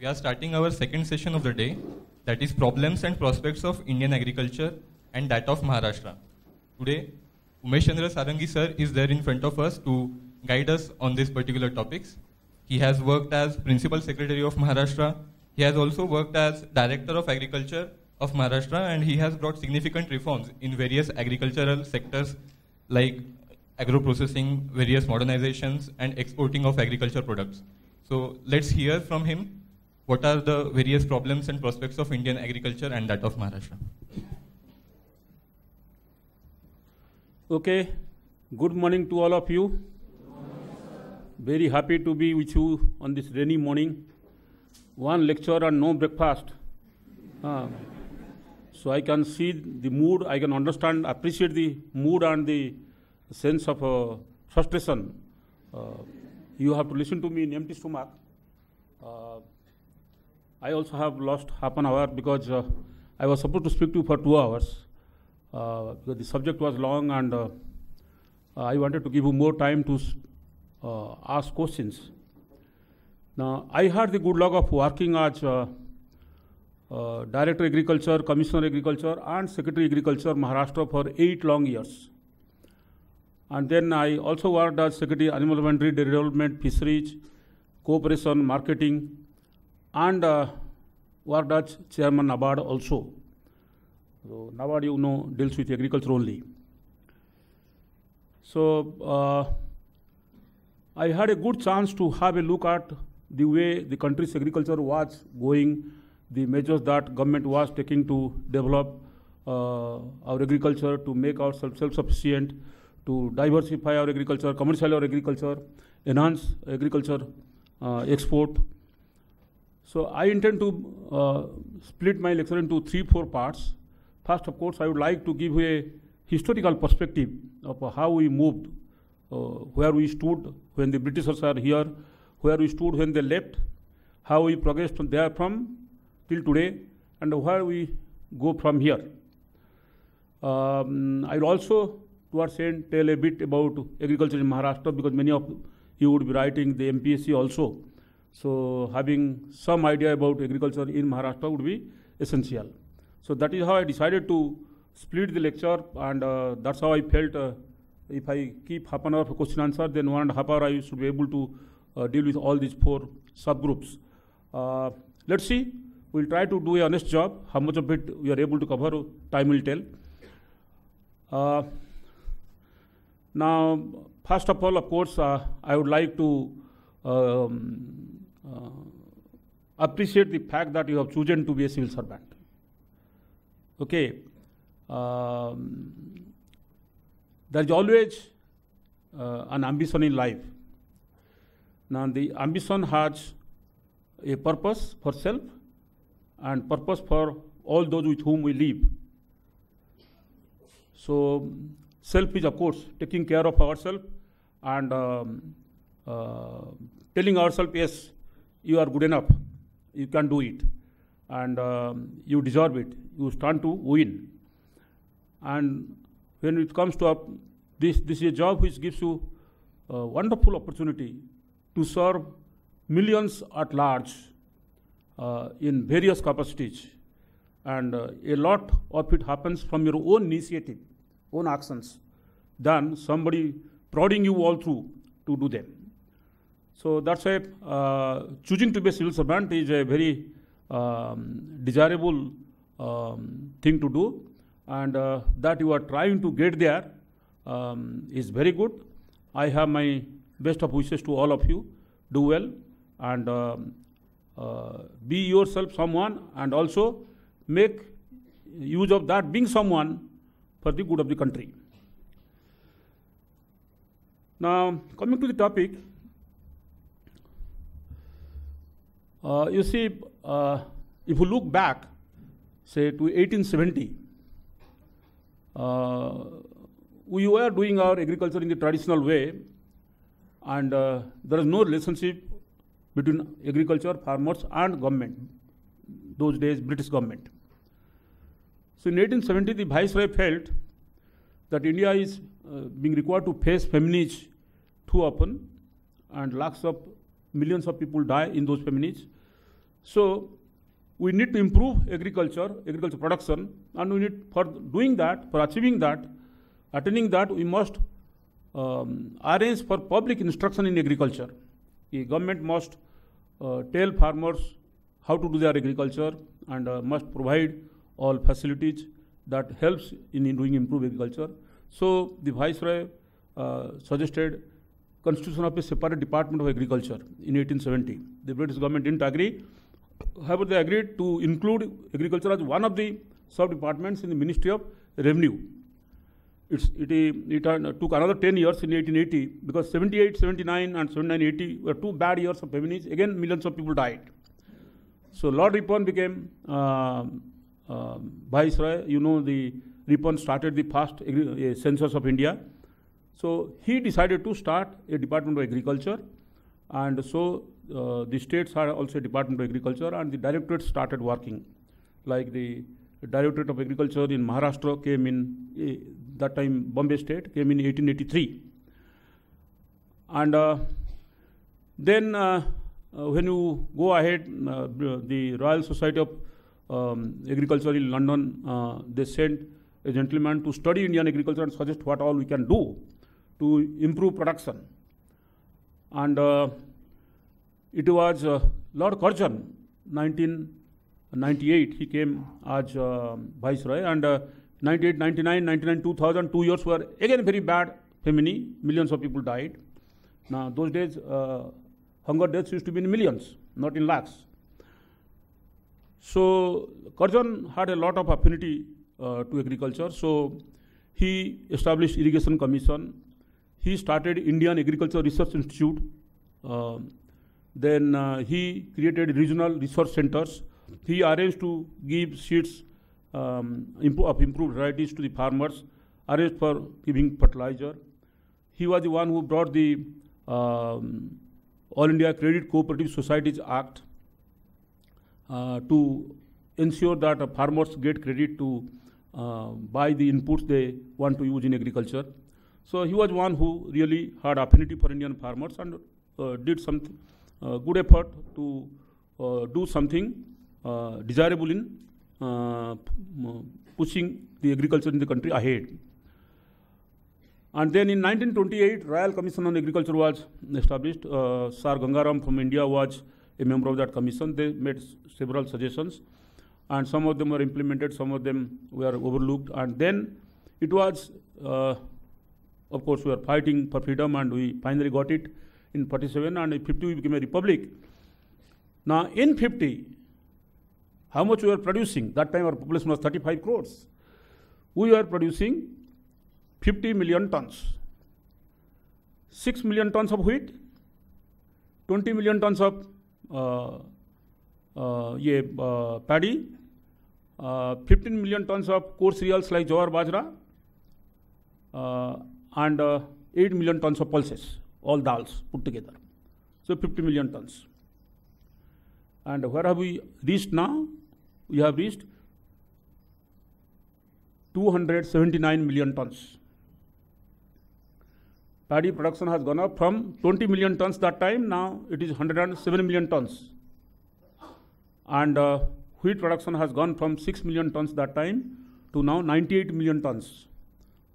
We are starting our second session of the day, that is Problems and Prospects of Indian Agriculture and that of Maharashtra. Today, Umesh Chandra Sarangi sir is there in front of us to guide us on these particular topics. He has worked as Principal Secretary of Maharashtra. He has also worked as Director of Agriculture of Maharashtra, and he has brought significant reforms in various agricultural sectors like agro-processing, various modernizations, and exporting of agriculture products. So let's hear from him what are the various problems and prospects of Indian agriculture and that of Maharashtra. Okay, good morning to all of you. Very happy to be with you on this rainy morning. One lecture and no breakfast. So I can see the mood, I can understand, appreciate the mood and the sense of frustration. You have to listen to me in empty stomach. I also have lost half an hour because I was supposed to speak to you for 2 hours. Because the subject was long and I wanted to give you more time to ask questions. Now, I had the good luck of working as Director Agriculture, Commissioner Agriculture and Secretary Agriculture Maharashtra for 8 long years. And then I also worked as Secretary Animal Husbandry, Dairy Development, Fisheries, Cooperation, Marketing, and worked as Chairman NABARD also. So NABARD, you know, deals with agriculture only. So I had a good chance to have a look at the way the country's agriculture was going, the measures that government was taking to develop our agriculture, to make ourselves self-sufficient, to diversify our agriculture, commercialize our agriculture, enhance agriculture export. So I intend to split my lecture into 3-4 parts. First, of course, I would like to give a historical perspective of how we moved, where we stood when the Britishers are here, where we stood when they left, how we progressed from there from till today, and where we go from here. I will also, towards the end, tell a bit about agriculture in Maharashtra, because many of you would be writing the MPSC also. So having some idea about agriculture in Maharashtra would be essential. So that is how I decided to split the lecture, and that's how I felt if I keep half an hour for question answer, then 1.5 hours I should be able to deal with all these 4 subgroups. Let's see, we'll try to do a honest job. How much of it we are able to cover, time will tell. Now, first of all, of course, I would like to appreciate the fact that you have chosen to be a civil servant. Okay. There is always an ambition in life. Now, the ambition has a purpose for self and purpose for all those with whom we live. So, self is, of course, taking care of ourselves and telling ourselves, yes, you are good enough, you can do it, and you deserve it, you stand to win. And when it comes to this is a job which gives you a wonderful opportunity to serve millions at large in various capacities. And a lot of it happens from your own initiative, own actions, than somebody prodding you all through to do them. So that's why choosing to be a civil servant is a very desirable thing to do, and that you are trying to get there is very good. I have my best of wishes to all of you. Do well and be yourself someone, and also make use of that being someone for the good of the country. Now, coming to the topic, you see, if you look back, say, to 1870, we were doing our agriculture in the traditional way, and there is no relationship between agriculture, farmers, and government. Those days, British government. So in 1870, the Viceroy felt that India is being required to face famines too often, and millions of people die in those famines. So we need to improve agriculture production, and we need, for doing that, for achieving that, attaining that, we must arrange for public instruction in agriculture. The government must tell farmers how to do their agriculture, and must provide all facilities that helps in doing improved agriculture. So the Viceroy suggested constitution of a separate department of agriculture in 1870. The British government didn't agree. However, they agreed to include agriculture as one of the sub-departments in the Ministry of Revenue. It took another 10 years in 1880, because 78, 79 and 79, 80 were 2 bad years of famines. Again, millions of people died. So Lord Ripon became Viceroy. You know, the Ripon started the first census of India. So he decided to start a Department of Agriculture, and so the states had also a Department of Agriculture, and the directorates started working. Like the Directorate of Agriculture in Maharashtra came in, that time Bombay State came in 1883. And then when you go ahead, the Royal Society of Agriculture in London, they sent a gentleman to study Indian agriculture and suggest what all we can do to improve production. And it was Lord Curzon, 1998, he came as Viceroy, and 98, 99, 99, 2000, 2 years were again very bad famine. Millions of people died. Now, those days, hunger deaths used to be in millions, not in lakhs. So Curzon had a lot of affinity to agriculture, so he established Irrigation Commission. He started Indian Agriculture Research Institute. Then he created regional research centers. He arranged to give seeds of improved varieties to the farmers, arranged for giving fertilizer. He was the one who brought the All India Credit Cooperative Societies Act to ensure that farmers get credit to buy the inputs they want to use in agriculture. So he was one who really had affinity for Indian farmers, and did some good effort to do something desirable in pushing the agriculture in the country ahead. And then in 1928, Royal Commission on Agriculture was established. Sir Gangaram from India was a member of that commission. They made several suggestions, and some of them were implemented, some of them were overlooked. And then it was, of course, we were fighting for freedom, and we finally got it in 47, and in 50 we became a republic. Now, in 50, how much we were producing? That time our population was 35 crores. We were producing 50 million tons. 6 million tons of wheat, 20 million tons of paddy, 15 million tons of coarse cereals like jowar, bajra, and 8 million tons of pulses, all dals put together. So 50 million tons. And where have we reached now? We have reached 279 million tons. Paddy production has gone up from 20 million tons that time, now it is 107 million tons. And wheat production has gone from 6 million tons that time to now 98 million tons.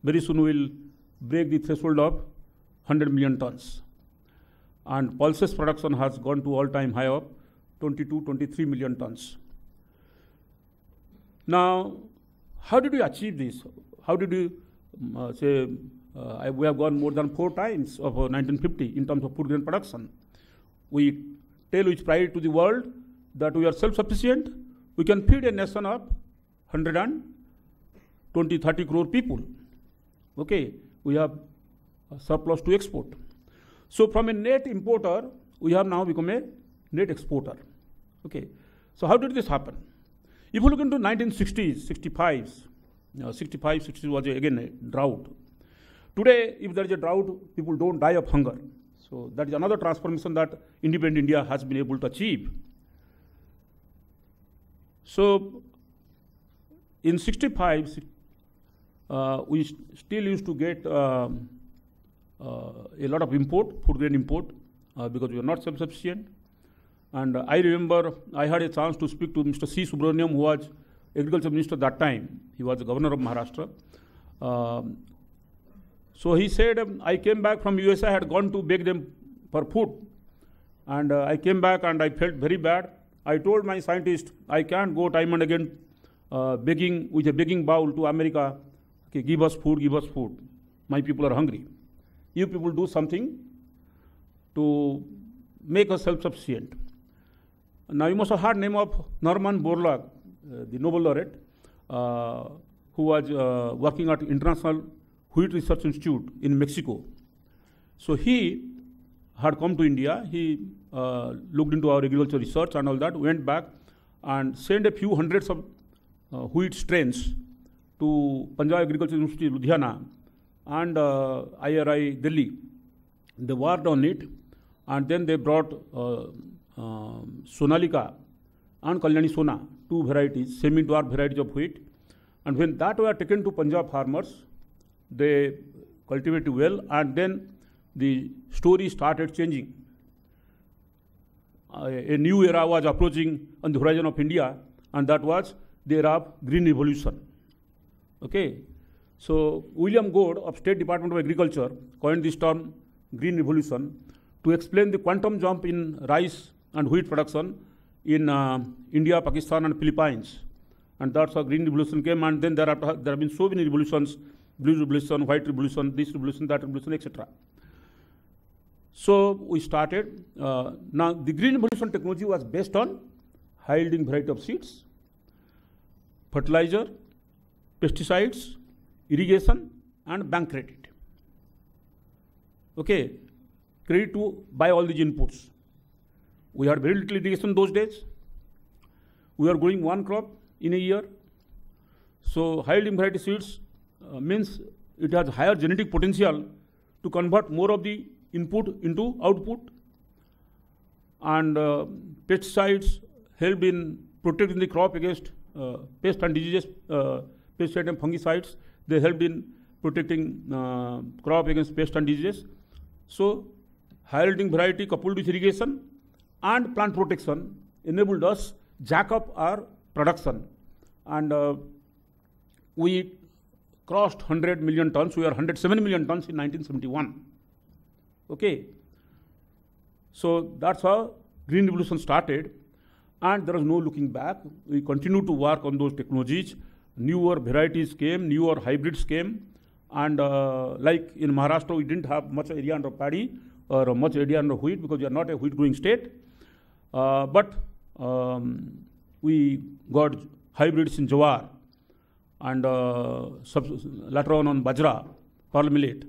Very soon we will break the threshold of 100 million tons. And pulses production has gone to all-time high of 22, 23 million tons. Now, how did we achieve this? How did we we have gone more than 4 times of 1950 in terms of food grain production. We tell with pride to the world that we are self-sufficient. We can feed a nation of 120, 30 crore people. Okay, we have a surplus to export. So from a net importer, we have now become a net exporter. Okay, so how did this happen? If you look into 1960s, 65s, 65, 60s was again a drought. Today, if there is a drought, people don't die of hunger. So that is another transformation that independent India has been able to achieve. So in 65, we still used to get a lot of import, food grain import, because we are not self-sufficient. And I remember I had a chance to speak to Mr. C. Subramaniam, who was agriculture minister that time. He was the governor of Maharashtra. So he said, I came back from US, I had gone to beg them for food. And I came back and I felt very bad. I told my scientist, I can't go time and again begging with a begging bowl to America, okay, give us food, give us food. My people are hungry. You people do something to make us self-sufficient. Now you must have heard the name of Norman Borlaug, the Nobel laureate, who was working at International Wheat Research Institute in Mexico. So he had come to India. He looked into our agriculture research and all that, went back and sent a few hundreds of wheat strains to Punjab Agriculture University, Ludhiana, and IRI, Delhi. They worked on it, and then they brought Sonalika and Kalyani Sona, two varieties, semi-dwarf varieties of wheat. And when that were taken to Punjab farmers, they cultivated well, and then the story started changing. A new era was approaching on the horizon of India, and that was the era of Green Revolution. Okay, so William Goad of State Department of Agriculture coined this term Green Revolution to explain the quantum jump in rice and wheat production in India, Pakistan, and Philippines. And that's how Green Revolution came, and then thereafter there have been so many revolutions: Blue Revolution, White Revolution, this revolution, that revolution, etc. So we started. Now the Green Revolution technology was based on high-yielding variety of seeds, fertilizer, pesticides, irrigation, and bank credit. Okay, credit to buy all these inputs. We had very little irrigation those days. We were growing one crop in a year. So high-yielding variety seeds means it has higher genetic potential to convert more of the input into output. And pesticides helped in protecting the crop against pests and diseases, pesticides and fungicides. They helped in protecting crop against pests and diseases. So high-yielding variety coupled with irrigation and plant protection enabled us jack up our production. And we crossed 100 million tons. We are 107 million tons in 1971. Okay. So that's how Green Revolution started, and there was no looking back. We continued to work on those technologies. Newer varieties came, newer hybrids came, and like in Maharashtra, we didn't have much area under paddy or much area under wheat because we are not a wheat growing state. But we got hybrids in jawar and later on bajra, pearl millet,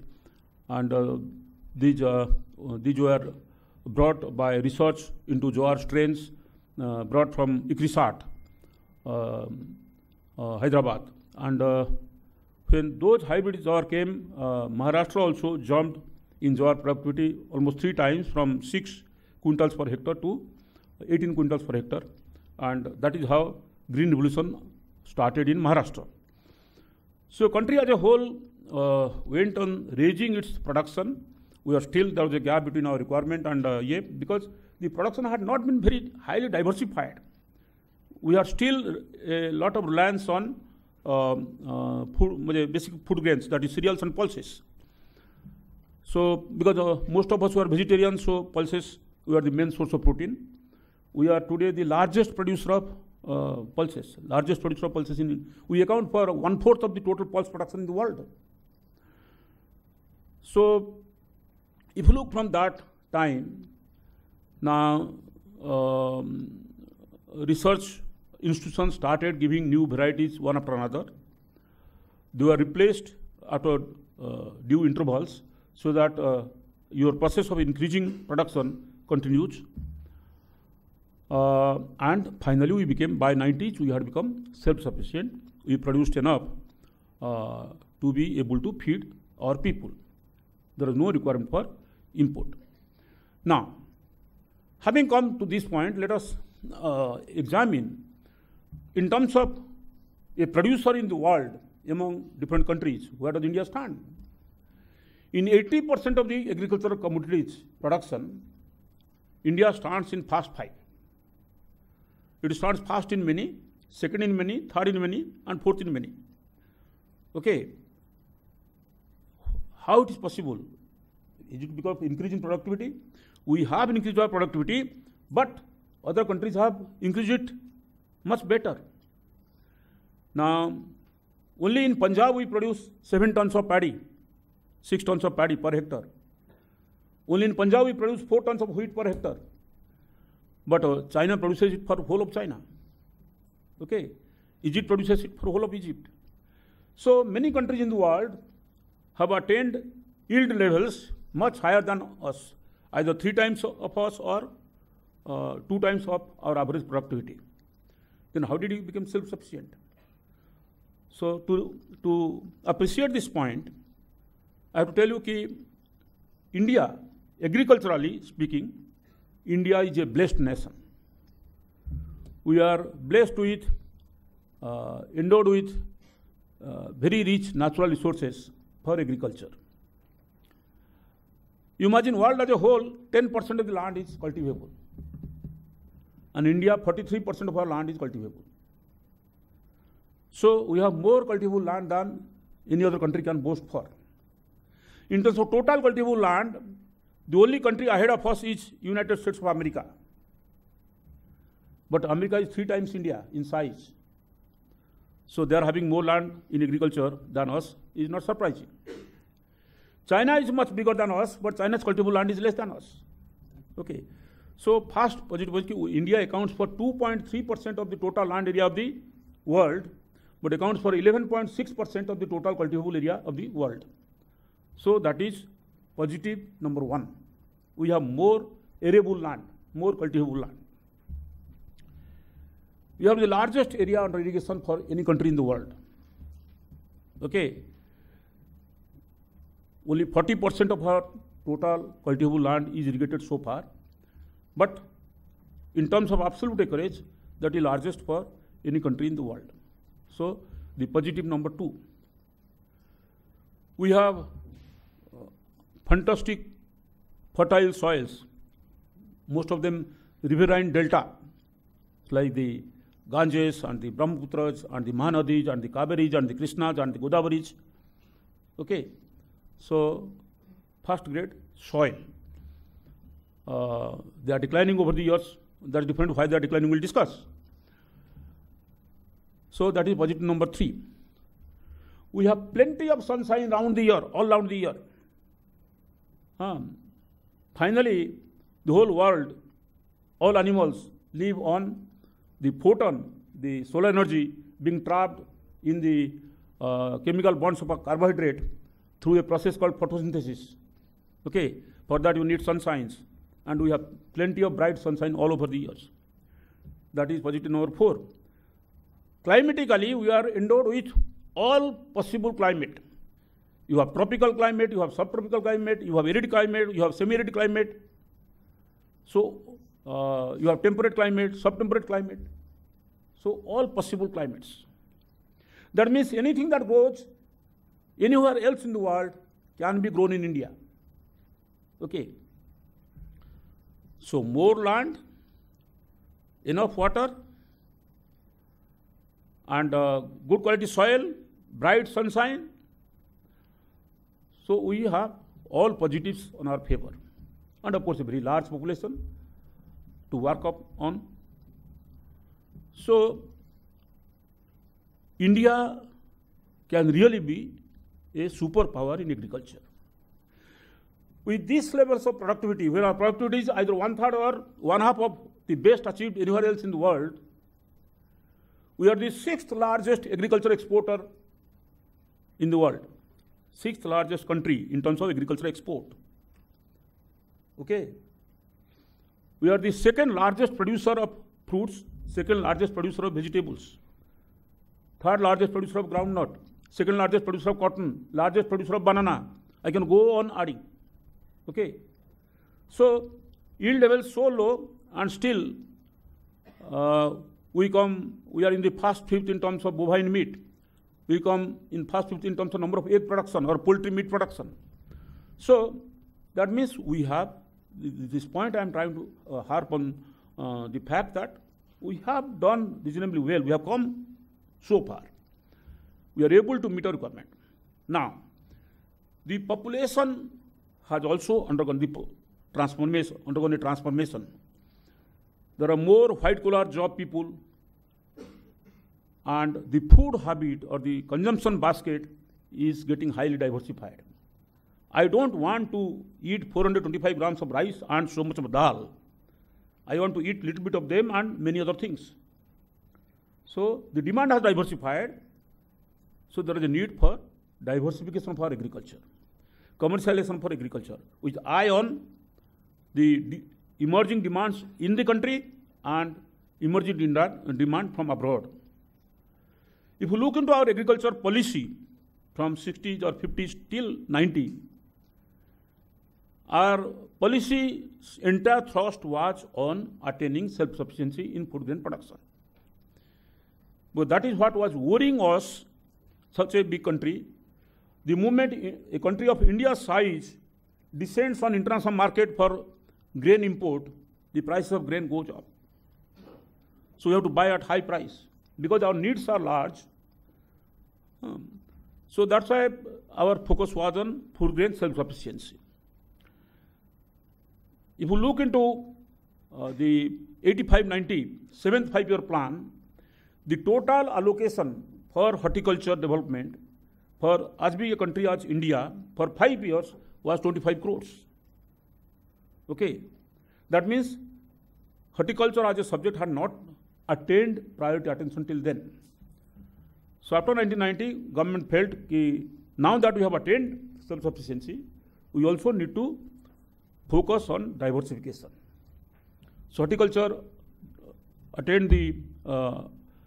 and these were brought by research into jawar strains brought from Ikrisat, Hyderabad. And when those hybrid jawar came, Maharashtra also jumped in jawar productivity almost 3 times, from 6 quintals per hectare to 18 quintals per hectare. And that is how Green Revolution started in Maharashtra. So country as a whole went on raising its production. There was a gap between our requirement and because the production had not been very highly diversified. We are still a lot of reliance on basic food grains, that is cereals and pulses. So because most of us were vegetarians, so pulses were the main source of protein. We are today the largest producer of pulses. We account for 1/4 of the total pulse production in the world. So if you look from that time, now research institutions started giving new varieties one after another. They were replaced after due intervals so that your process of increasing production continues. And finally we became, by 90s, we had become self-sufficient. We produced enough to be able to feed our people. There is no requirement for import. Now, having come to this point, let us examine in terms of a producer in the world among different countries, where does India stand? In 80% of the agricultural commodities production, India stands in first 5. It starts first in many, second in many, third in many, and fourth in many. Okay. How it is possible? Is it because of increase in productivity? We have increased our productivity, but other countries have increased it much better. Now, only in Punjab we produce 7 tons of paddy, 6 tons of paddy per hectare. Only in Punjab we produce 4 tons of wheat per hectare. But China produces it for whole of China. Okay, Egypt produces it for whole of Egypt. So many countries in the world have attained yield levels much higher than us, either 3 times of us or 2 times of our average productivity. Then how did we become self-sufficient? So to appreciate this point, I have to tell you that India, agriculturally speaking, India is a blessed nation. We are blessed with, endowed with very rich natural resources for agriculture. You imagine world as a whole, 10% of the land is cultivable. And India, 43% of our land is cultivable. So we have more cultivable land than any other country can boast for. In terms of total cultivable land, the only country ahead of us is United States of America. But America is 3 times India in size. So they are having more land in agriculture than us, is not surprising. China is much bigger than us, but China's cultivable land is less than us. Okay. So first positive was that India accounts for 2.3% of the total land area of the world, but accounts for 11.6% of the total cultivable area of the world. So that is positive number 1. We have more arable land, more cultivable land. We have the largest area under irrigation for any country in the world. Okay. Only 40% of our total cultivable land is irrigated so far. But in terms of absolute acreage, that is largest for any country in the world. So the positive number 2. We have fantastic fertile soils, most of them riverine delta, like the Ganges and the Brahmaputras and the Mahanadis and the Kaveris and the Krishnas and the Godavaris. Okay, so first grade soil. They are declining over the years. That is different. Why they are declining, we'll discuss. So that is positive number 3. We have plenty of sunshine round the year, all round the year. Finally, the whole world, all animals live on the photon, the solar energy being trapped in the chemical bonds of a carbohydrate through a process called photosynthesis. Okay, for that you need sunshine, and we have plenty of bright sunshine all over the years. That is positive number 4. Climatically, we are endowed with all possible climate. You have tropical climate, you have subtropical climate, you have arid climate, you have semi-arid climate. So you have temperate climate, subtemperate climate. So all possible climates. That means anything that grows anywhere else in the world can be grown in India. Okay. So more land, enough water, and good quality soil, bright sunshine. So we have all positives on our favor. And of course a very large population to work up on. So India can really be a superpower in agriculture. With these levels of productivity, where our productivity is either 1/3 or 1/2 of the best achieved anywhere else in the world, we are the 6th largest agriculture exporter in the world. 6th largest country in terms of agriculture export. Okay. We are the 2nd largest producer of fruits, 2nd largest producer of vegetables, 3rd largest producer of groundnut, 2nd largest producer of cotton, largest producer of banana. I can go on adding. Okay. So yield level so low, and still we are in the first 5th in terms of bovine meat. We come in first 5th in terms of number of egg production or poultry meat production. So that means we have, this point I am trying to harp on the fact that we have done reasonably well. We have come so far. We are able to meet our requirement. Now, the population has also undergone the transformation. There are more white-collar job people, and the food habit or the consumption basket is getting highly diversified. I don't want to eat 425 grams of rice and so much of dal. I want to eat little bit of them and many other things. So the demand has diversified. So there is a need for diversification for agriculture, commercialization for agriculture, with eye on the emerging demands in the country and emerging demand from abroad. If you look into our agriculture policy from 60s or 50s till 90, our policy's entire thrust was on attaining self-sufficiency in food grain production. But that is what was worrying us, such a big country. The moment a country of India's size descends on international market for grain import, the price of grain goes up. So we have to buy at high price because our needs are large. So that's why our focus was on food grain self-sufficiency. If you look into the 85-90 7th 5-year plan, the total allocation for horticulture development for as big a country as India for 5 years was 25 crores. Okay, that means horticulture as a subject had not attained priority attention till then. So after 1990, government felt that now that we have attained self-sufficiency, we also need to focus on diversification. So horticulture attained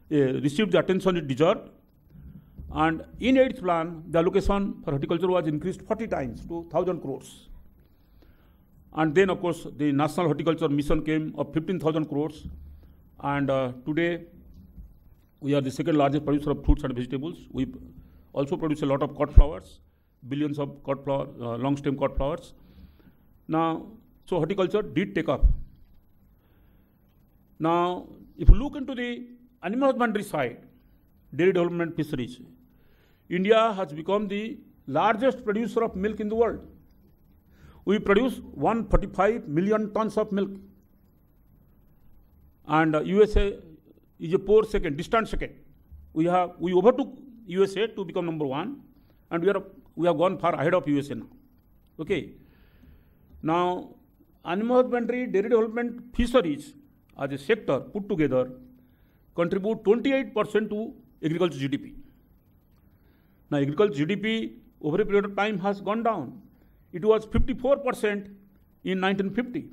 received the attention it deserved, and in 8th plan, the allocation for horticulture was increased 40 times to 1,000 crores. And then, of course, the National Horticulture Mission came of 15,000 crores, and today we are the second largest producer of fruits and vegetables. We also produce a lot of cut flowers, billions of cut flower, long stem cut flowers. Now, so horticulture did take up. Now, if you look into the animal husbandry side, dairy development fisheries, India has become the largest producer of milk in the world. We produce 145 million tons of milk. And USA is a poor second, distant second. We overtook USA to become number 1, and we have gone far ahead of USA now. Okay. Now, animal husbandry, dairy development, fisheries as a sector put together contribute 28% to agriculture GDP. Now, agriculture GDP over a period of time has gone down. It was 54% in 1950.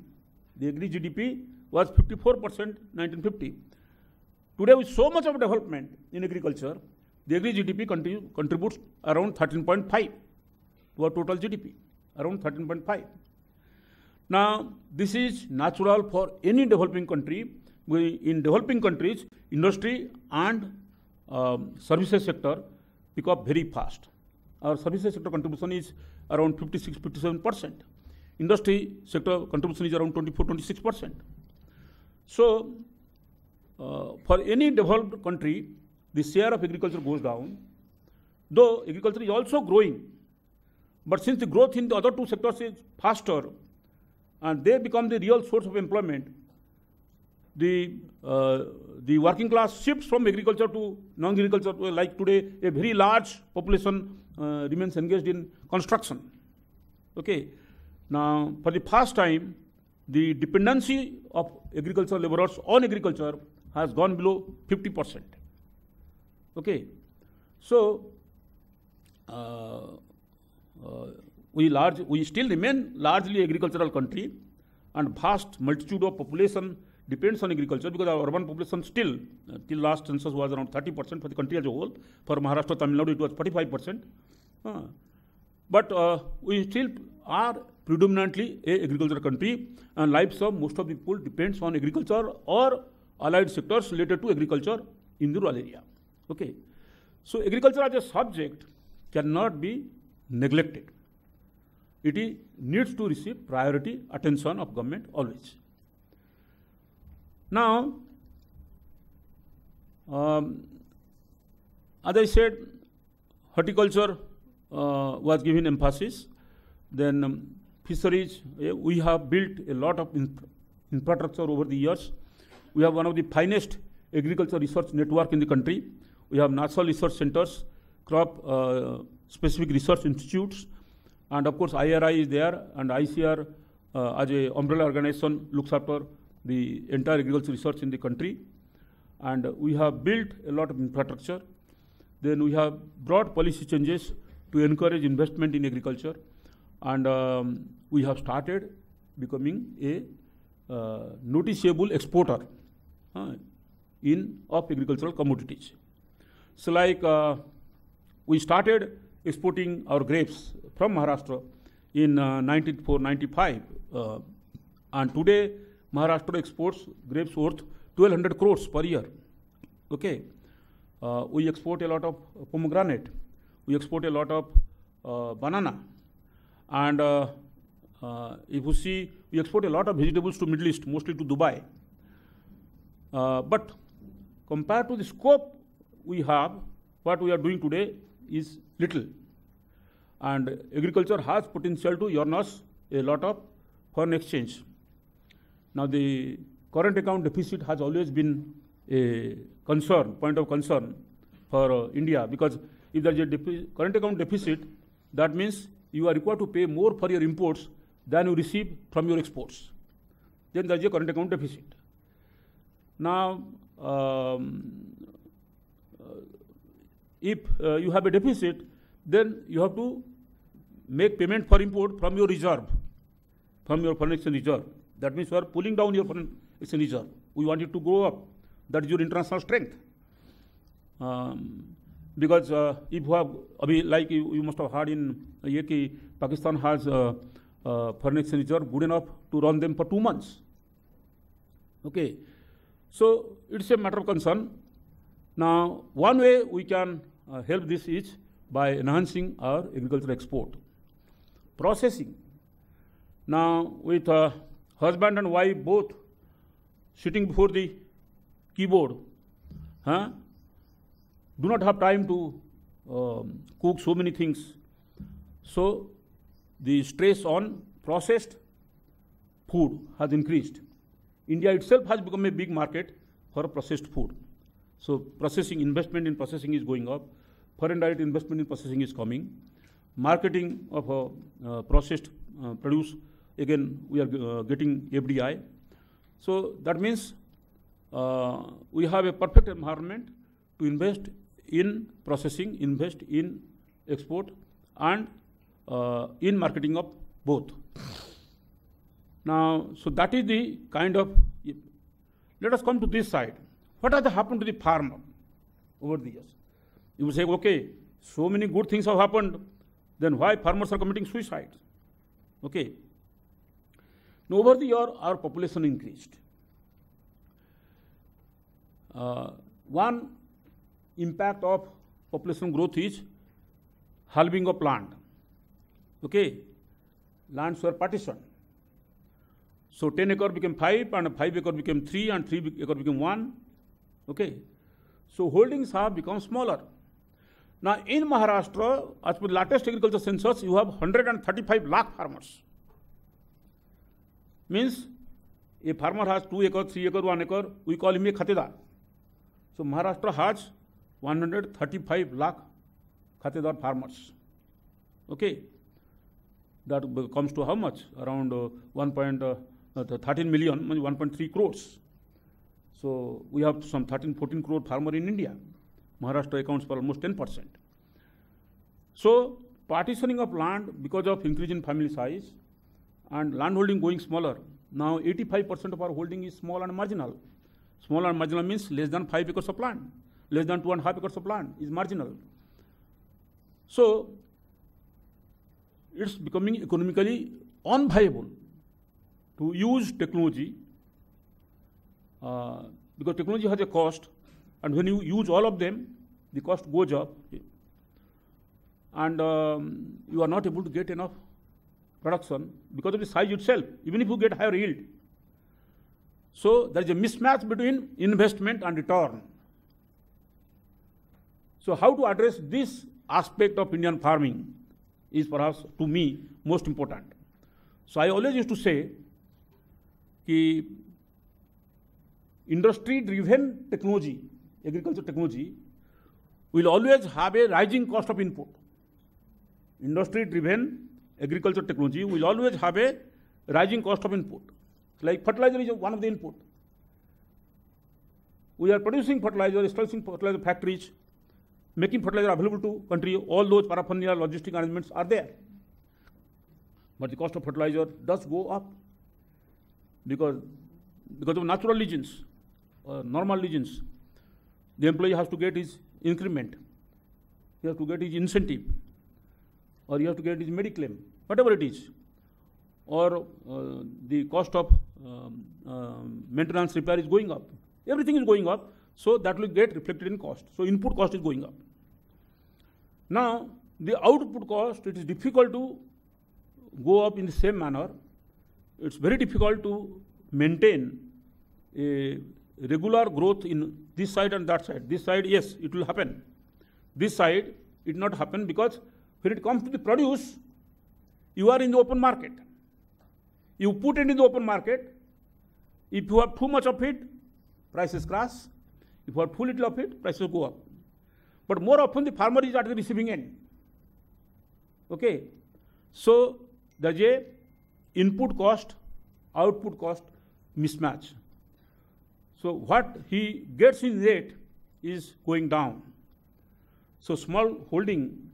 The agri GDP was 54% in 1950. Today, with so much of development in agriculture, the agri GDP contributes around 13.5 to our total GDP, around 13.5. Now, this is natural for any developing country. In developing countries, industry and services sector pick up very fast. Our services sector contribution is around 56-57%. Industry sector contribution is around 24-26%. So, for any developed country, the share of agriculture goes down, though agriculture is also growing. But since the growth in the other two sectors is faster, and they become the real source of employment, the working class shifts from agriculture to non-agriculture. Like today, a very large population remains engaged in construction. Okay. Now, for the first time, the dependency of agricultural laborers on agriculture has gone below 50%. Okay. So, we still remain largely agricultural country, and vast multitude of population depends on agriculture, because our urban population still, till last census was around 30% for the country as a whole. For Maharashtra, Tamil Nadu, it was 45%. But we still are predominantly a agricultural country, and lives of most of the people depends on agriculture or allied sectors related to agriculture in the rural area. Okay. So agriculture as a subject cannot be neglected. It needs to receive priority attention of government always. Now, As I said, horticulture was given emphasis. Then fisheries, we have built a lot of infrastructure over the years. We have one of the finest agriculture research network in the country. We have national research centers, crop specific research institutes, and of course IRI is there, and ICR as a umbrella organization looks after the entire agriculture research in the country. And we have built a lot of infrastructure. Then we have brought policy changes to encourage investment in agriculture, and we have started becoming a noticeable exporter of agricultural commodities. So like we started exporting our grapes from Maharashtra in 1994-95, and today Maharashtra exports grapes worth 1,200 crores per year. Okay, we export a lot of pomegranate, we export a lot of banana, and if you see, we export a lot of vegetables to Middle East, mostly to Dubai. But compared to the scope we have, what we are doing today is little. And agriculture has potential to earn us a lot of foreign exchange. Now the current account deficit has always been a concern, point of concern for India, because if there is a current account deficit, that means you are required to pay more for your imports than you receive from your exports. Then there is a current account deficit. Now, if you have a deficit, then you have to make payment for import from your reserve, from your foreign exchange reserve. That means you are pulling down your foreign exchange reserve. We want it to go up. That is your international strength. Because if you have, like you must have heard in Pakistan has foreign exchange reserve good enough to run them for 2 months. Okay, so it's a matter of concern. Now, one way we can help this is by enhancing our agricultural export. Processing. Now, with husband and wife both sitting before the keyboard, do not have time to cook so many things. So, the stress on processed food has increased. India itself has become a big market for processed food. So, processing, investment in processing is going up. Foreign direct investment in processing is coming. Marketing of processed produce, again, we are getting FDI. So, that means we have a perfect environment to invest in processing, invest in export, and in marketing of both. Now, so that is the kind of, let us come to this side. What has happened to the farmer over the years? You will say, okay, so many good things have happened, then why farmers are committing suicide? Okay. Now, over the year, our population increased. One impact of population growth is halving of land. Okay, lands were partitioned. So 10 acre became 5, and 5 acre became 3, and 3 acre became 1. Okay, so holdings have become smaller. Now in Maharashtra, as per the latest agriculture census, you have 135 lakh farmers. Means a farmer has 2 acre, 3 acre, 1 acre, we call him a khatedar. So Maharashtra has 135 lakh khatedar farmers. Okay, that comes to how much? Around 13 million, 1.3 crores. So we have some 13-14 crore farmer in India. Maharashtra accounts for almost 10%. So partitioning of land because of increase in family size and land holding going smaller. Now 85% of our holding is small and marginal. Small and marginal means less than 5 acres of land. Less than 2.5 acres of land is marginal. So it's becoming economically unviable to use technology because technology has a cost, and when you use all of them, the cost goes up, and you are not able to get enough production because of the size itself, even if you get higher yield. So there is a mismatch between investment and return. So how to address this aspect of Indian farming is perhaps to me most important. So I always used to say that industry-driven technology, agriculture technology, will always have a rising cost of input. Industry-driven agriculture technology will always have a rising cost of input. Like fertilizer is one of the input. We are producing fertilizer, establishing fertilizer factories, making fertilizer available to country. All those paraphernalia, logistic arrangements are there. But the cost of fertilizer does go up because of natural reasons, normal reasons. The employee has to get his increment, he has to get his incentive, or he has to get his mediclaim, whatever it is, or the cost of maintenance repair is going up. Everything is going up, so that will get reflected in cost. So input cost is going up. Now, the output cost, it is difficult to go up in the same manner. It's very difficult to maintain a regular growth in this side and that side. This side, yes, it will happen. This side, it will not happen because when it comes to the produce, you are in the open market. You put it in the open market. If you have too much of it, prices crash. If you have too little of it, prices go up. But more often, the farmer is at the receiving end. Okay? So, there's a input cost, output cost mismatch. So, what he gets in rate is going down. So, small holding,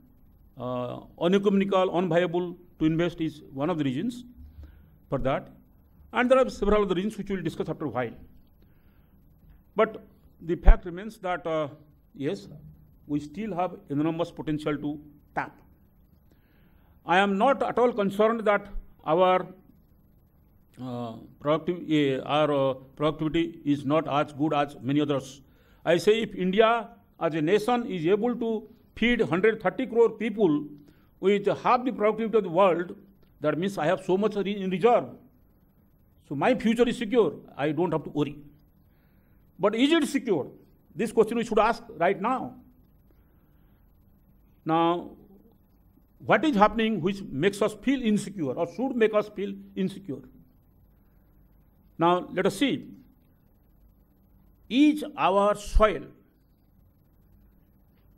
uneconomical, unviable to invest is one of the reasons for that. And there are several other reasons which we will discuss after a while. But the fact remains that, yes, we still have enormous potential to tap. I am not at all concerned that our productivity is not as good as many others. I say if India as a nation is able to feed 130 crore people with half the productivity of the world, that means I have so much in reserve. So my future is secure. I don't have to worry. But is it secure? This question we should ask right now. Now, what is happening which makes us feel insecure or should make us feel insecure? Now, let us see. Is our soil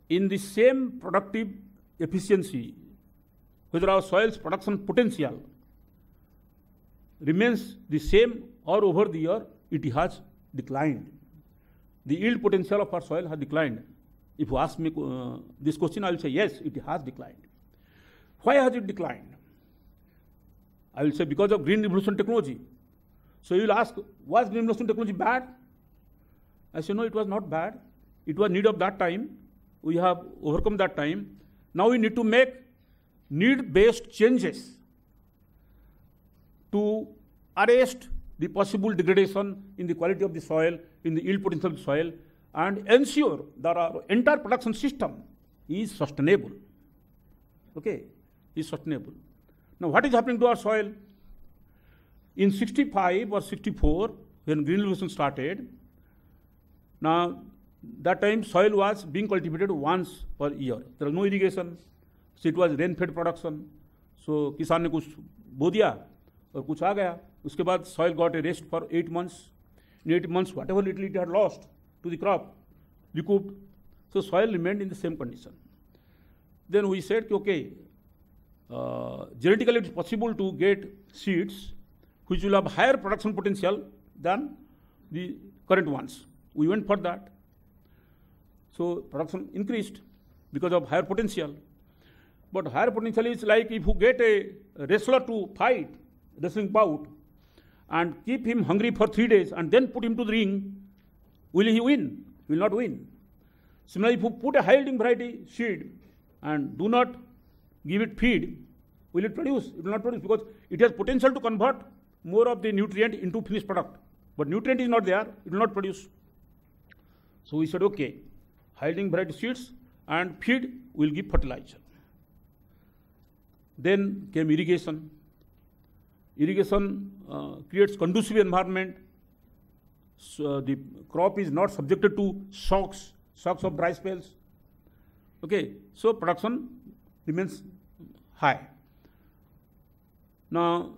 in the same productive efficiency, whether our soil's production potential remains the same or over the year it has declined? The yield potential of our soil has declined. If you ask me this question, I will say yes, it has declined. Why has it declined? I will say because of green revolution technology. So you will ask, was green revolution technology bad? I say no, it was not bad. It was need of that time. We have overcome that time. Now we need to make need-based changes to arrest the possible degradation in the quality of the soil, in the yield potential of the soil, and ensure that our entire production system is sustainable. Okay, is sustainable. Now, what is happening to our soil? In 65 or 64, when green revolution started, now that time soil was being cultivated once per year. There was no irrigation, so it was rain-fed production. So किसान ने कुछ बो दिया और कुछ आ गया. उसके बाद soil got a rest for 8 months. In 8 months, whatever little it had lost to the crop, recouped. So soil remained in the same condition. Then we said, okay, genetically it is possible to get seeds which will have higher production potential than the current ones. We went for that. So production increased because of higher potential. But higher potential is like if you get a wrestler to fight, wrestling bout, and keep him hungry for 3 days and then put him to the ring, will he win? He will not win. Similarly, if you put a high-yielding variety seed and do not give it feed, will it produce? It will not produce because it has potential to convert more of the nutrient into finished product. But nutrient is not there, it will not produce. So we said, okay, high-yielding variety seeds and feed will give fertilizer. Then came irrigation. Irrigation creates conducive environment. So the crop is not subjected to shocks of dry spells. Okay, so production remains high. Now,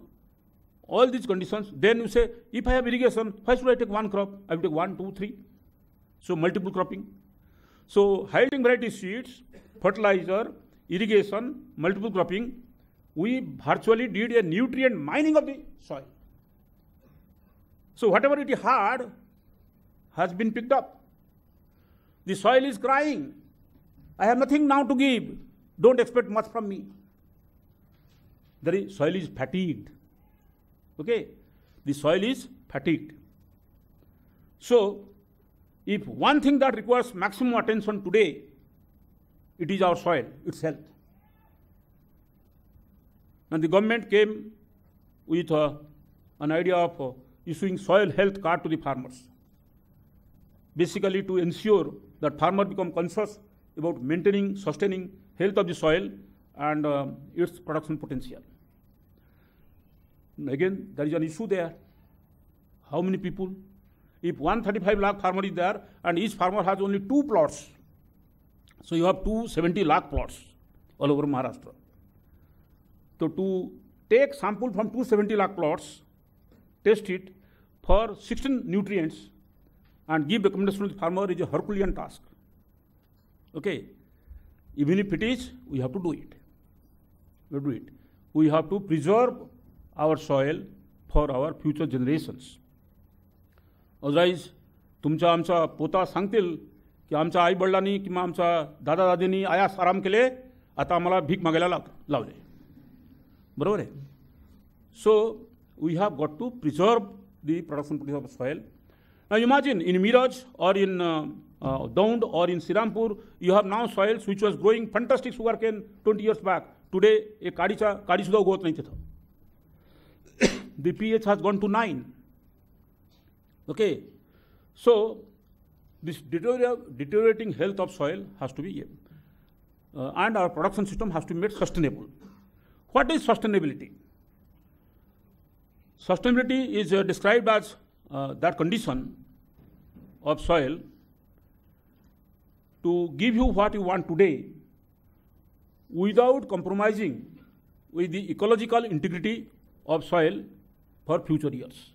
all these conditions, then you say, if I have irrigation, why should I take one crop? I will take 1, 2, 3. So multiple cropping. So high yielding variety seeds, fertilizer, irrigation, multiple cropping, we virtually did a nutrient mining of the soil. So whatever it had has been picked up. The soil is crying. I have nothing now to give. Don't expect much from me. The soil is fatigued. Okay? The soil is fatigued. So, if one thing that requires maximum attention today, it is our soil, its health. And the government came with an idea of issuing soil health card to the farmers. Basically to ensure that farmers become conscious about maintaining, sustaining health of the soil and its production potential. And again, there is an issue there. How many people? If 135 lakh farmer is there and each farmer has only 2 plots, so you have 270 lakh plots all over Maharashtra. So to take sample from 270 lakh plots, test it for 16 nutrients and give recommendation to the farmer is a Herculean task. Okay, even if it is, we have to do it. We have to preserve our soil for our future generations. Otherwise, तुमचा आमचा पोता सांगतील की आमच्या आई वडिलांनी किंवा आमच्या दादा दादींनी आयास आराम केले, आता आम्हाला भीक मागायला लावले. बरोबर आहे? So we have got to preserve the production potential of soil. Now imagine in Miraj or in Daund or in Sirampur, you have now soils which was growing fantastic sugarcane 20 years back. Today, a काडी सुद्धा उगवत नाही तिथं. The pH has gone to 9. Okay, so this deteriorating health of soil has to be, and our production system has to be made sustainable. What is sustainability? Sustainability is described as that condition of soil to give you what you want today without compromising with the ecological integrity of soil for future years.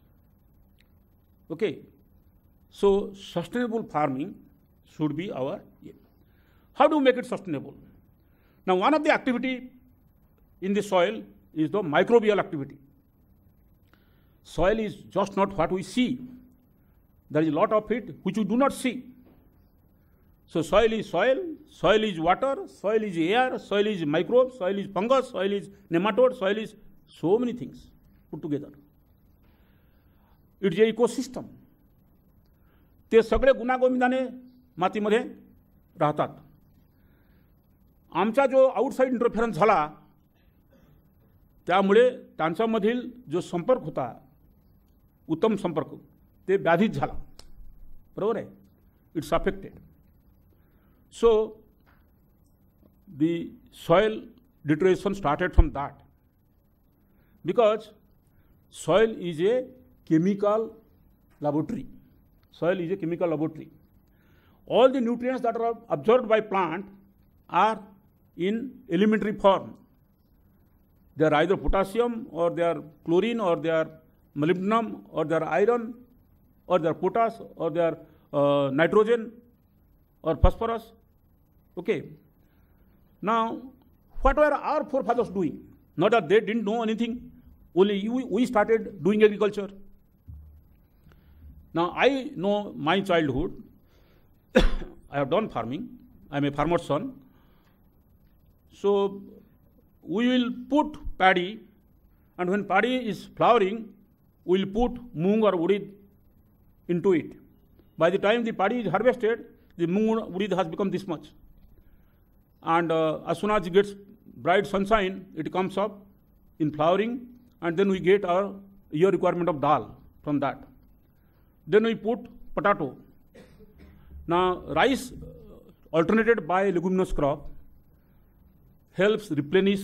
Okay, so sustainable farming should be our aim. How do we make it sustainable? Now, one of the activity in the soil is the microbial activity. Soil is just not what we see. There is a lot of it which we do not see. So soil is water, soil is air, soil is microbes, soil is fungus, soil is nematode, soil is so many things put together. It's an ecosystem. ते सगळे गुणागोविंदाने मातीमध्ये राहतात. आमचा जो outside interference झाला त्यामुळे त्यांच्यामधील जो संपर्क होता, उत्तम संपर्क, ते व्याधित झाला. बरोबर आहे? It's affected. So the soil deterioration started from that, because soil is a chemical laboratory. Soil is a chemical laboratory. All the nutrients that are absorbed by plant are in elementary form. They are either potassium or they are chlorine or they are molybdenum or they are iron or they are potash or they are nitrogen or phosphorus. Okay. Now, what were our forefathers doing? Not that they didn't know anything, only we started doing agriculture. Now, I know my childhood, I have done farming, I am a farmer's son. So, we will put paddy, and when paddy is flowering, we will put moong or urid into it. By the time the paddy is harvested, the moong or urid has become this much. And as soon as it gets bright sunshine, it comes up in flowering, and then we get our year requirement of dal from that. Then we put potato. Now, rice alternated by leguminous crop helps replenish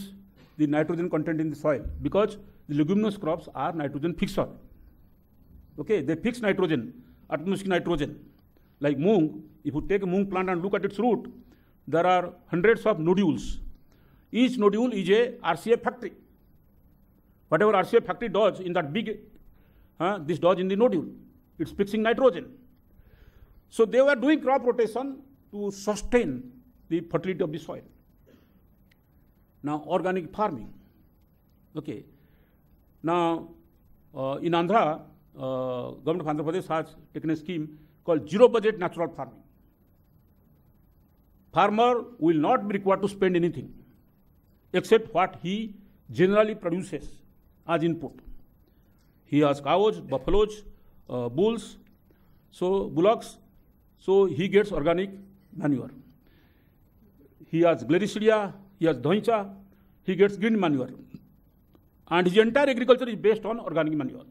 the nitrogen content in the soil, because the leguminous crops are nitrogen fixer. Okay, they fix nitrogen, atmospheric nitrogen. Like moong, if you take a moong plant and look at its root, there are hundreds of nodules. Each nodule is a RCA factory. Whatever RCA factory does in that big, this does in the nodule. It's fixing nitrogen. So they were doing crop rotation to sustain the fertility of the soil. Now, organic farming. Okay. Now, in Andhra, government of Andhra Pradesh has taken a scheme called zero budget natural farming. Farmer will not be required to spend anything except what he generally produces as input. He has cows, buffaloes, bulls, so bullocks, so he gets organic manure. He has glycidia, he has dhancha, he gets green manure. And his entire agriculture is based on organic manure.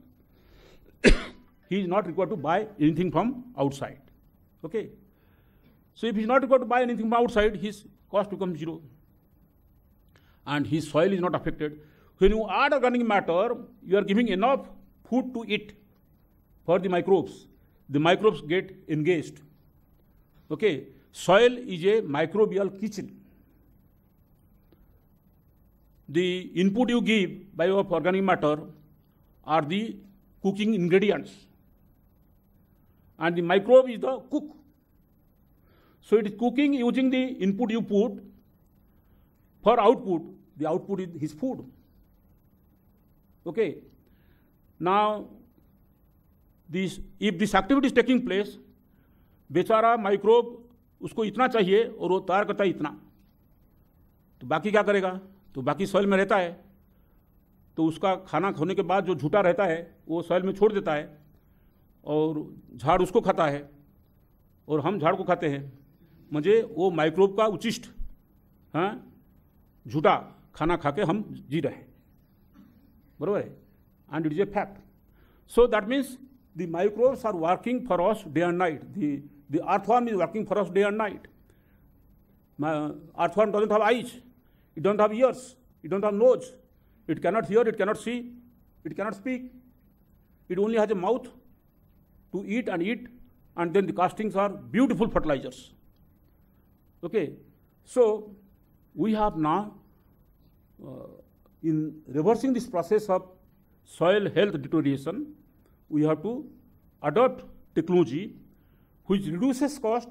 He is not required to buy anything from outside. Okay? So if he is not required to buy anything from outside, his cost becomes zero. And his soil is not affected. When you add organic matter, you are giving enough food to eat for the microbes. The microbes get engaged. Okay? Soil is a microbial kitchen. The input you give by of organic matter are the cooking ingredients. And the microbe is the cook. So it is cooking using the input you put for output. The output is his food. Okay. Now, if this activity is taking place, बेचारा microbe उसको इतना चाहिए और वो तैयार करता है इतना, तो बाकी क्या करेगा? तो बाकी सॉइल में रहता है, तो उसका खाना खाने के बाद जो झूठा रहता है वो सॉइल में छोड़ देता है और झाड़ उसको खाता है और हम झाड़ को खाते हैं. मुझे वो माइक्रोब का उचिष्ट झूठा खाना खा के हम जी रहे हैं. बराबर है? And it is a fact. So that means the microbes are working for us day and night. The earthworm is working for us day and night. Earthworm doesn't have eyes, it doesn't have ears, it doesn't have nose, it cannot hear, it cannot see, it cannot speak. It only has a mouth to eat, and then the castings are beautiful fertilizers. Okay, so we have now, in reversing this process of soil health deterioration, we have to adopt technology which reduces cost,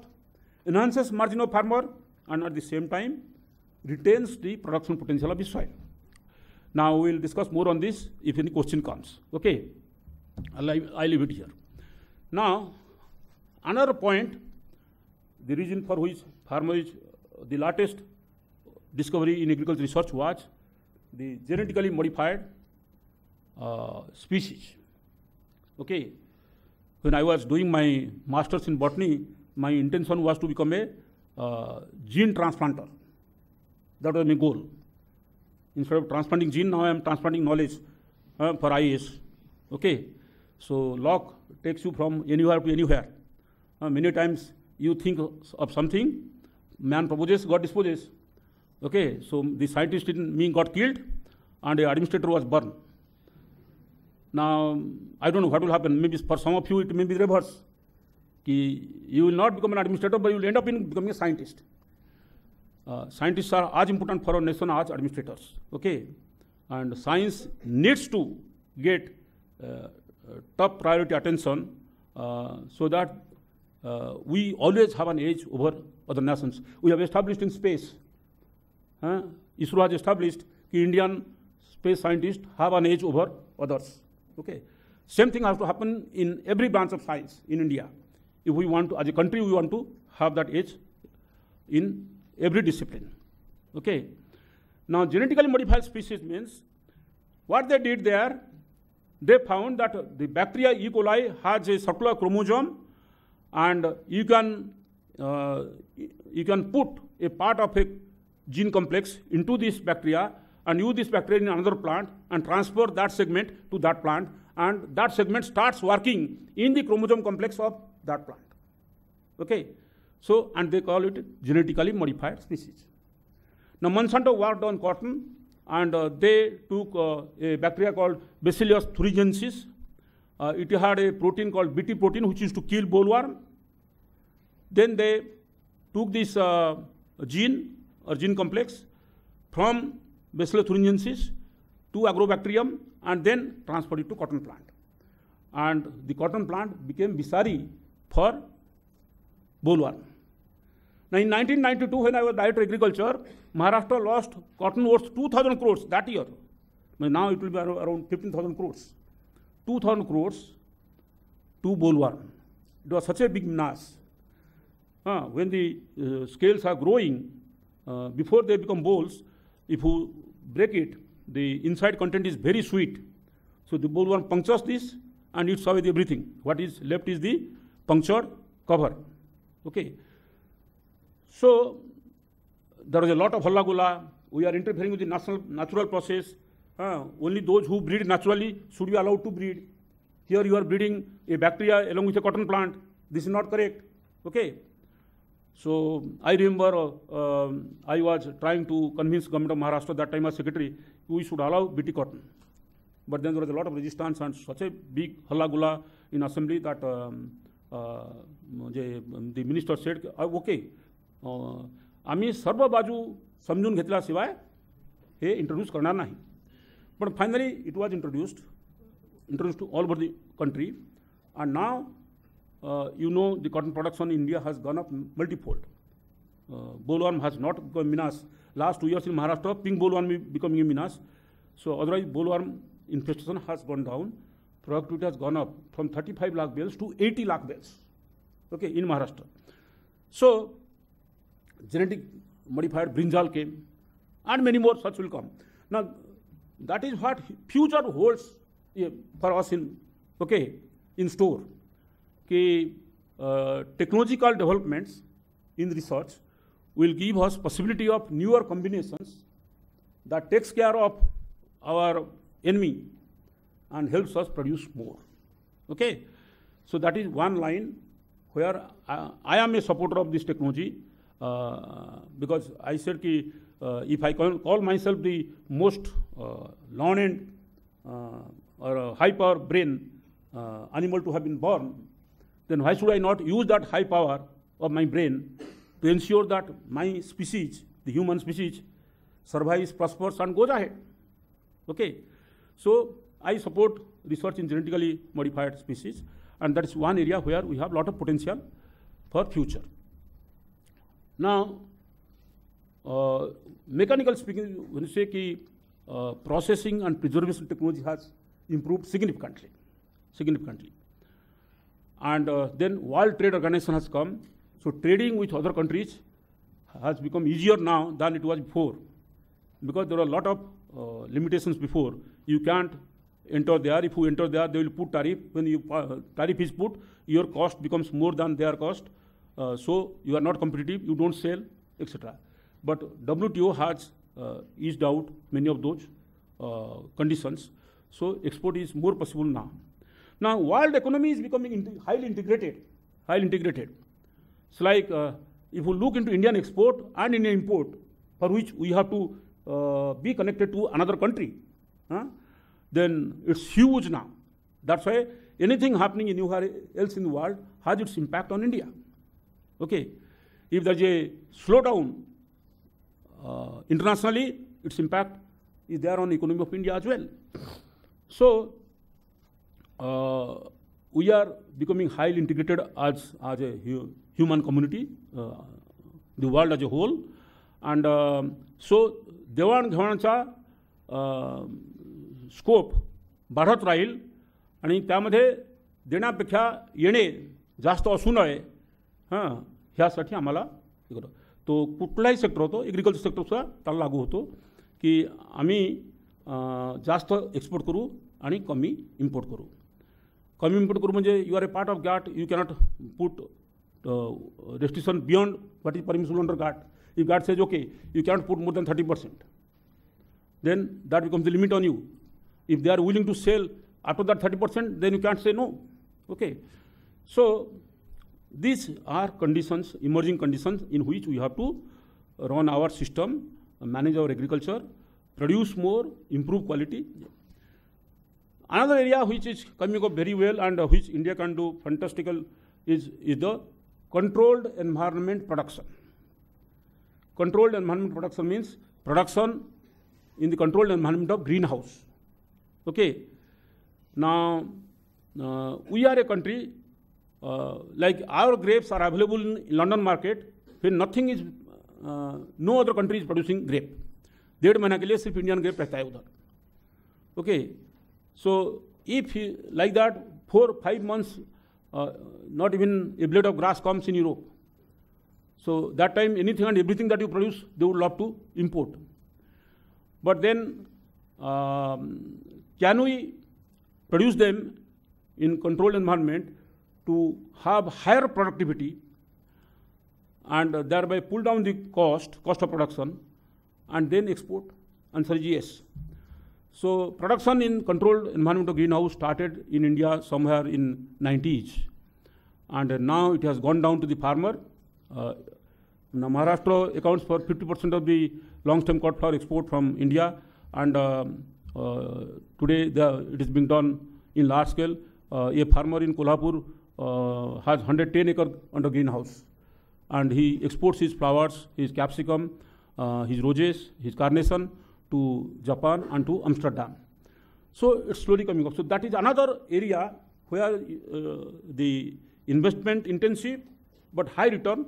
enhances margin of farmer, and at the same time retains the production potential of the soil. Now we will discuss more on this if any question comes. Okay, I'll leave it here. Now, another point, the reason for which farmer is the latest discovery in agricultural research was the genetically modified species. Okay, when I was doing my master's in botany, my intention was to become a gene transplanter. That was my goal. Instead of transplanting gene, now I am transplanting knowledge for IAS. Okay, so Locke takes you from anywhere to anywhere. Many times you think of something, man proposes, God disposes. Okay, so the scientist in me got killed and the administrator was burned. Now, I don't know what will happen. Maybe for some of you it may be reverse. You will not become an administrator, but you will end up in becoming a scientist. Scientists are as important for our nation as administrators. Okay, and science needs to get top priority attention so that we always have an edge over other nations. We have established in space. ISRO has established that Indian space scientists have an edge over others. Okay, same thing has to happen in every branch of science in India. If we want to, as a country, we want to have that edge in every discipline. Okay. Now, genetically modified species means what they did there. They found that the bacteria E. coli has a circular chromosome, and you can put a part of a gene complex into this bacteria and use this bacteria in another plant and transfer that segment to that plant, and that segment starts working in the chromosome complex of that plant. Okay, so and they call it genetically modified species. Now Monsanto worked on cotton, and they took a bacteria called Bacillus thuringiensis. It had a protein called Bt protein which used to kill bollworm. Then they took this gene or gene complex from Bacillus thuringiensis to agrobacterium and then transferred it to cotton plant. And the cotton plant became Bisari for bollworm. Now in 1992, when I was Director Agriculture, Maharashtra lost cotton worth 2,000 crores that year. Now it will be around 15,000 crores. 2,000 crores to bollworm. It was such a big menace. When the scales are growing, before they become bolls, if you break it, the inside content is very sweet. So the bollworm punctures this and eats away everything. What is left is the punctured cover. Okay. So there is a lot of halla gulla. We are interfering with the natural process. Only those who breed naturally should be allowed to breed. Here you are breeding a bacteria along with a cotton plant. This is not correct. Okay. So I remember I was trying to convince government of Maharashtra, that time as secretary, we should allow BT cotton. But then there was a lot of resistance and such a big halla gulla in assembly that the minister said, okay, आम्ही सर्व बाजू समजून घेतल्याशिवाय हे introduce करणार नाही. पण finally it was introduced to all over the country, and now you know the cotton production in India has gone up multifold. Bollworm has not become menace. Last 2 years in Maharashtra, pink bollworm becoming a menace. So otherwise bollworm infestation has gone down. Productivity has gone up from 35 lakh bales to 80 lakh bales. Okay, in Maharashtra. So genetic modified brinjal came, and many more such will come. Now that is what future holds for us in store. Technological developments in research will give us possibility of newer combinations that takes care of our enemy and helps us produce more. Okay, so that is one line where I am a supporter of this technology, because I said if I call myself the most learned or high power brain animal to have been born, then why should I not use that high power of my brain to ensure that my species, the human species, survives, prospers, and goes ahead? Okay, so I support research in genetically modified species, and that is one area where we have a lot of potential for future. Now, mechanical speaking, when you say processing and preservation technology has improved significantly. And then World Trade Organization has come, so trading with other countries has become easier now than it was before, because there are a lot of limitations before. You can't enter there. If you enter there, they will put tariff. When tariff is put, your cost becomes more than their cost, so you are not competitive, you don't sell, etc. But WTO has eased out many of those conditions, so export is more possible now. Now, world economy is becoming highly integrated. It's like if you look into Indian export and Indian import, for which we have to be connected to another country, then it's huge now. That's why anything happening anywhere else in the world has its impact on India. Okay, if there's a slowdown internationally, its impact is there on the economy of India as well. So we are becoming highly integrated as a human community, the world as a whole, and so देवाणघेवाणचा scope वाढत राहील आणि त्यामध्ये देण्यापेक्षा येणे जास्त असू नये, ह्यासाठी आम्हाला तो कुठलाही सेक्टर होतो, ॲग्रिकल्चर सेक्टरसुद्धा त्याला लागू होतो की आम्ही जास्त एक्सपोर्ट करू आणि कमी इम्पोर्ट करू. कमी इम्पोर्ट करू म्हणजे you are a part of GATT, you cannot put restriction beyond what is permissible under GATT. If GATT says, okay, you cannot put more than 30%, then that becomes the limit on you. If they are willing to sell after that 30%, then you can't say no. Okay. So these are conditions, emerging conditions in which we have to run our system, manage our agriculture, produce more, improve quality. Another area which is coming up very well and which India can do fantastical is the controlled environment production. controlled environment production means production in the controlled environment of greenhouse. Okay. Now, we are a country, like our grapes are available in London market, where nothing is, no other country is producing grape. 1.5 महीना के लिए सिर्फ Indian grep रहता है उधर. Okay. So, if like that, 4-5 months, not even a blade of grass comes in Europe. So, that time anything and everything that you produce, they would love to import. But then, can we produce them in controlled environment to have higher productivity and thereby pull down the cost of production and then export? Answer is yes. So production in controlled environment of greenhouse started in India somewhere in 90s, and now it has gone down to the farmer. Now Maharashtra accounts for 50% of the long-stem cut flower export from India, and today it is being done in large scale. A farmer in Kolhapur has 110 acres under greenhouse, and he exports his flowers, his capsicum, his roses, his carnation to Japan and to Amsterdam. So it's slowly coming up. So that is another area where the investment intensive but high return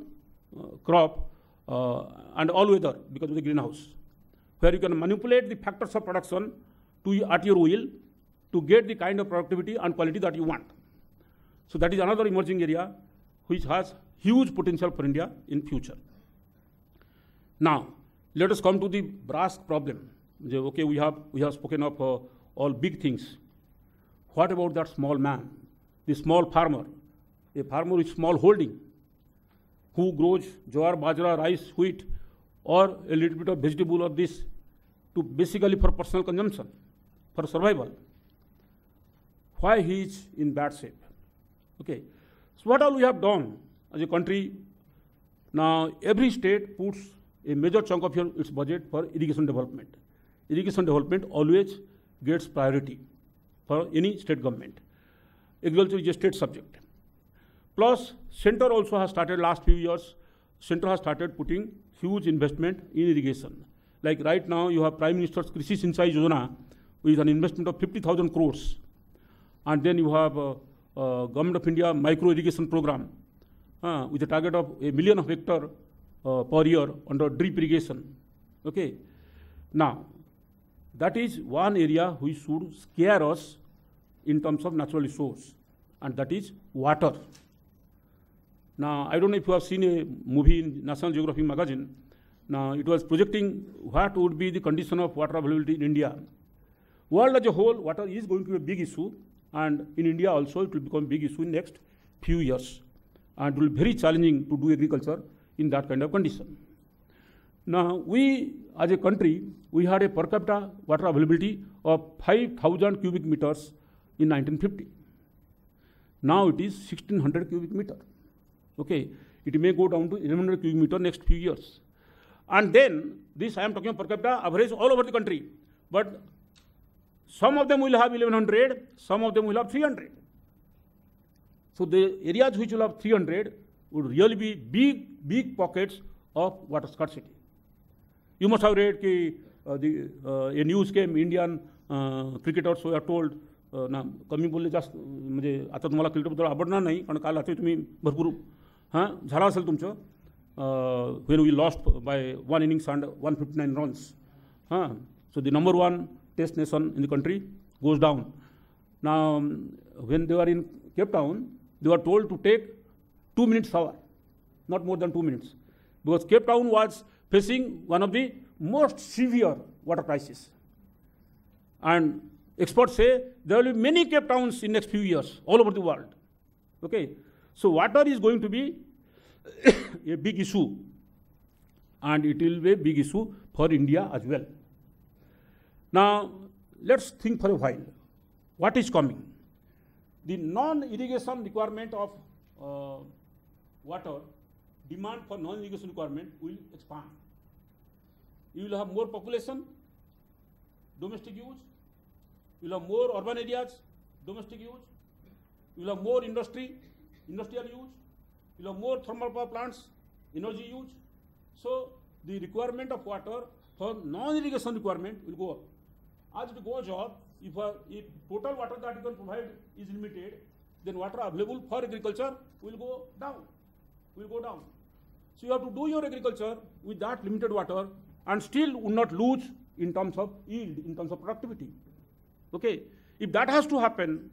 crop and all weather because of the greenhouse, where you can manipulate the factors of production at your will to get the kind of productivity and quality that you want. So that is another emerging area which has huge potential for India in future. Now, let us come to the brass problem. Okay, we have spoken of all big things. What about that small man, the small farmer, a farmer with small holding, who grows jowar, bajra, rice, wheat, or a little bit of vegetable or this, to basically for personal consumption, for survival? Why he is in bad shape? Okay, so what all we have done as a country? Now every state puts a major chunk of its budget for irrigation development. Irrigation development always gets priority for any state government. Agriculture is a state subject. Plus, center also has started last few years. Center has started putting huge investment in irrigation. Like right now, you have Prime Minister's Krishi Sinchai Yojana with an investment of 50,000 crores, and then you have Government of India micro irrigation program with a target of 1 million hectare per year under drip irrigation. Okay. Now, that is one area which should scare us in terms of natural resource, and that is water. Now, I don't know if you have seen a movie in National Geographic magazine. Now, it was projecting what would be the condition of water availability in India. World as a whole, water is going to be a big issue, and in India also it will become a big issue in the next few years, and it will be very challenging to do agriculture in that kind of condition. Now, we as a country, we had a per capita water availability of 5,000 cubic meters in 1950. Now it is 1,600 cubic meter. Okay, it may go down to 1,100 cubic meter next few years. And then this I am talking per capita average all over the country, but some of them will have 1,100, some of them will have 300. So the areas which will have 300 would really be big pockets of water scarcity. You must have read that a news came, Indian cricketers were told, ना कमी बोलले जास्त म्हणजे आता तुम्हाला क्रिकेटबद्दल आवडणार नाही कारण काल रात्री तुम्ही भरपूर झाला असेल तुमचं when we lost by 1 innings and 159 runs. So the number 1 test nation in the country goes down. Now, when they were in Cape Town, they were told to take 2 minutes shower, not more than 2 minutes, because Cape Town was facing one of the most severe water crises. And experts say there will be many Cape Towns in next few years all over the world. Okay, so water is going to be a big issue, and it will be a big issue for India as well. Now, let's think for a while. What is coming? The non-irrigation requirement of water, demand for non-irrigation requirement will expand. You will have more population, domestic use. You will have more urban areas, domestic use. You will have more industry, industrial use. You will have more thermal power plants, energy use. So the requirement of water for non-irrigation requirement will go up. As it goes up, if total water that you can provide is limited, then water available for agriculture will go down. So you have to do your agriculture with that limited water and still would not lose in terms of yield, in terms of productivity. Okay, if that has to happen,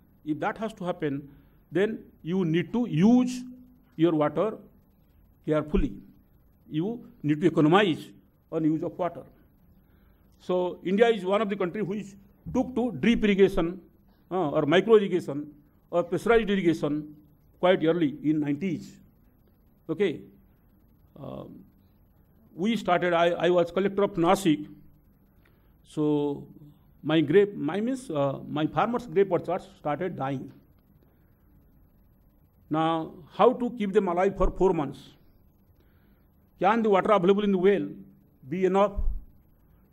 then you need to use your water carefully. You need to economize on use of water. So India is one of the countries which took to drip irrigation or micro irrigation or pressurized irrigation quite early in 90s. Okay, we started. I was collector of Nasik, so my farmers' grape orchards started dying. Now, how to keep them alive for 4 months? Can the water available in the well be enough?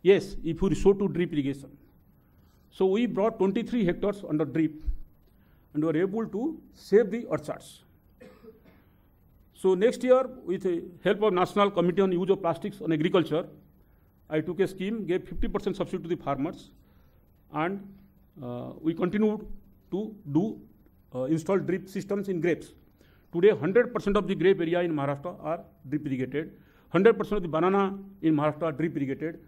Yes, if you resort to drip irrigation. So we brought 23 hectares under drip and were able to save the orchards. So next year, with the help of National Committee on Use of Plastics on Agriculture, I took a scheme, gave 50% subsidy to the farmers, and we continued to do install drip systems in grapes. Today, 100% of the grape area in Maharashtra are drip irrigated. 100% of the banana in Maharashtra are drip irrigated.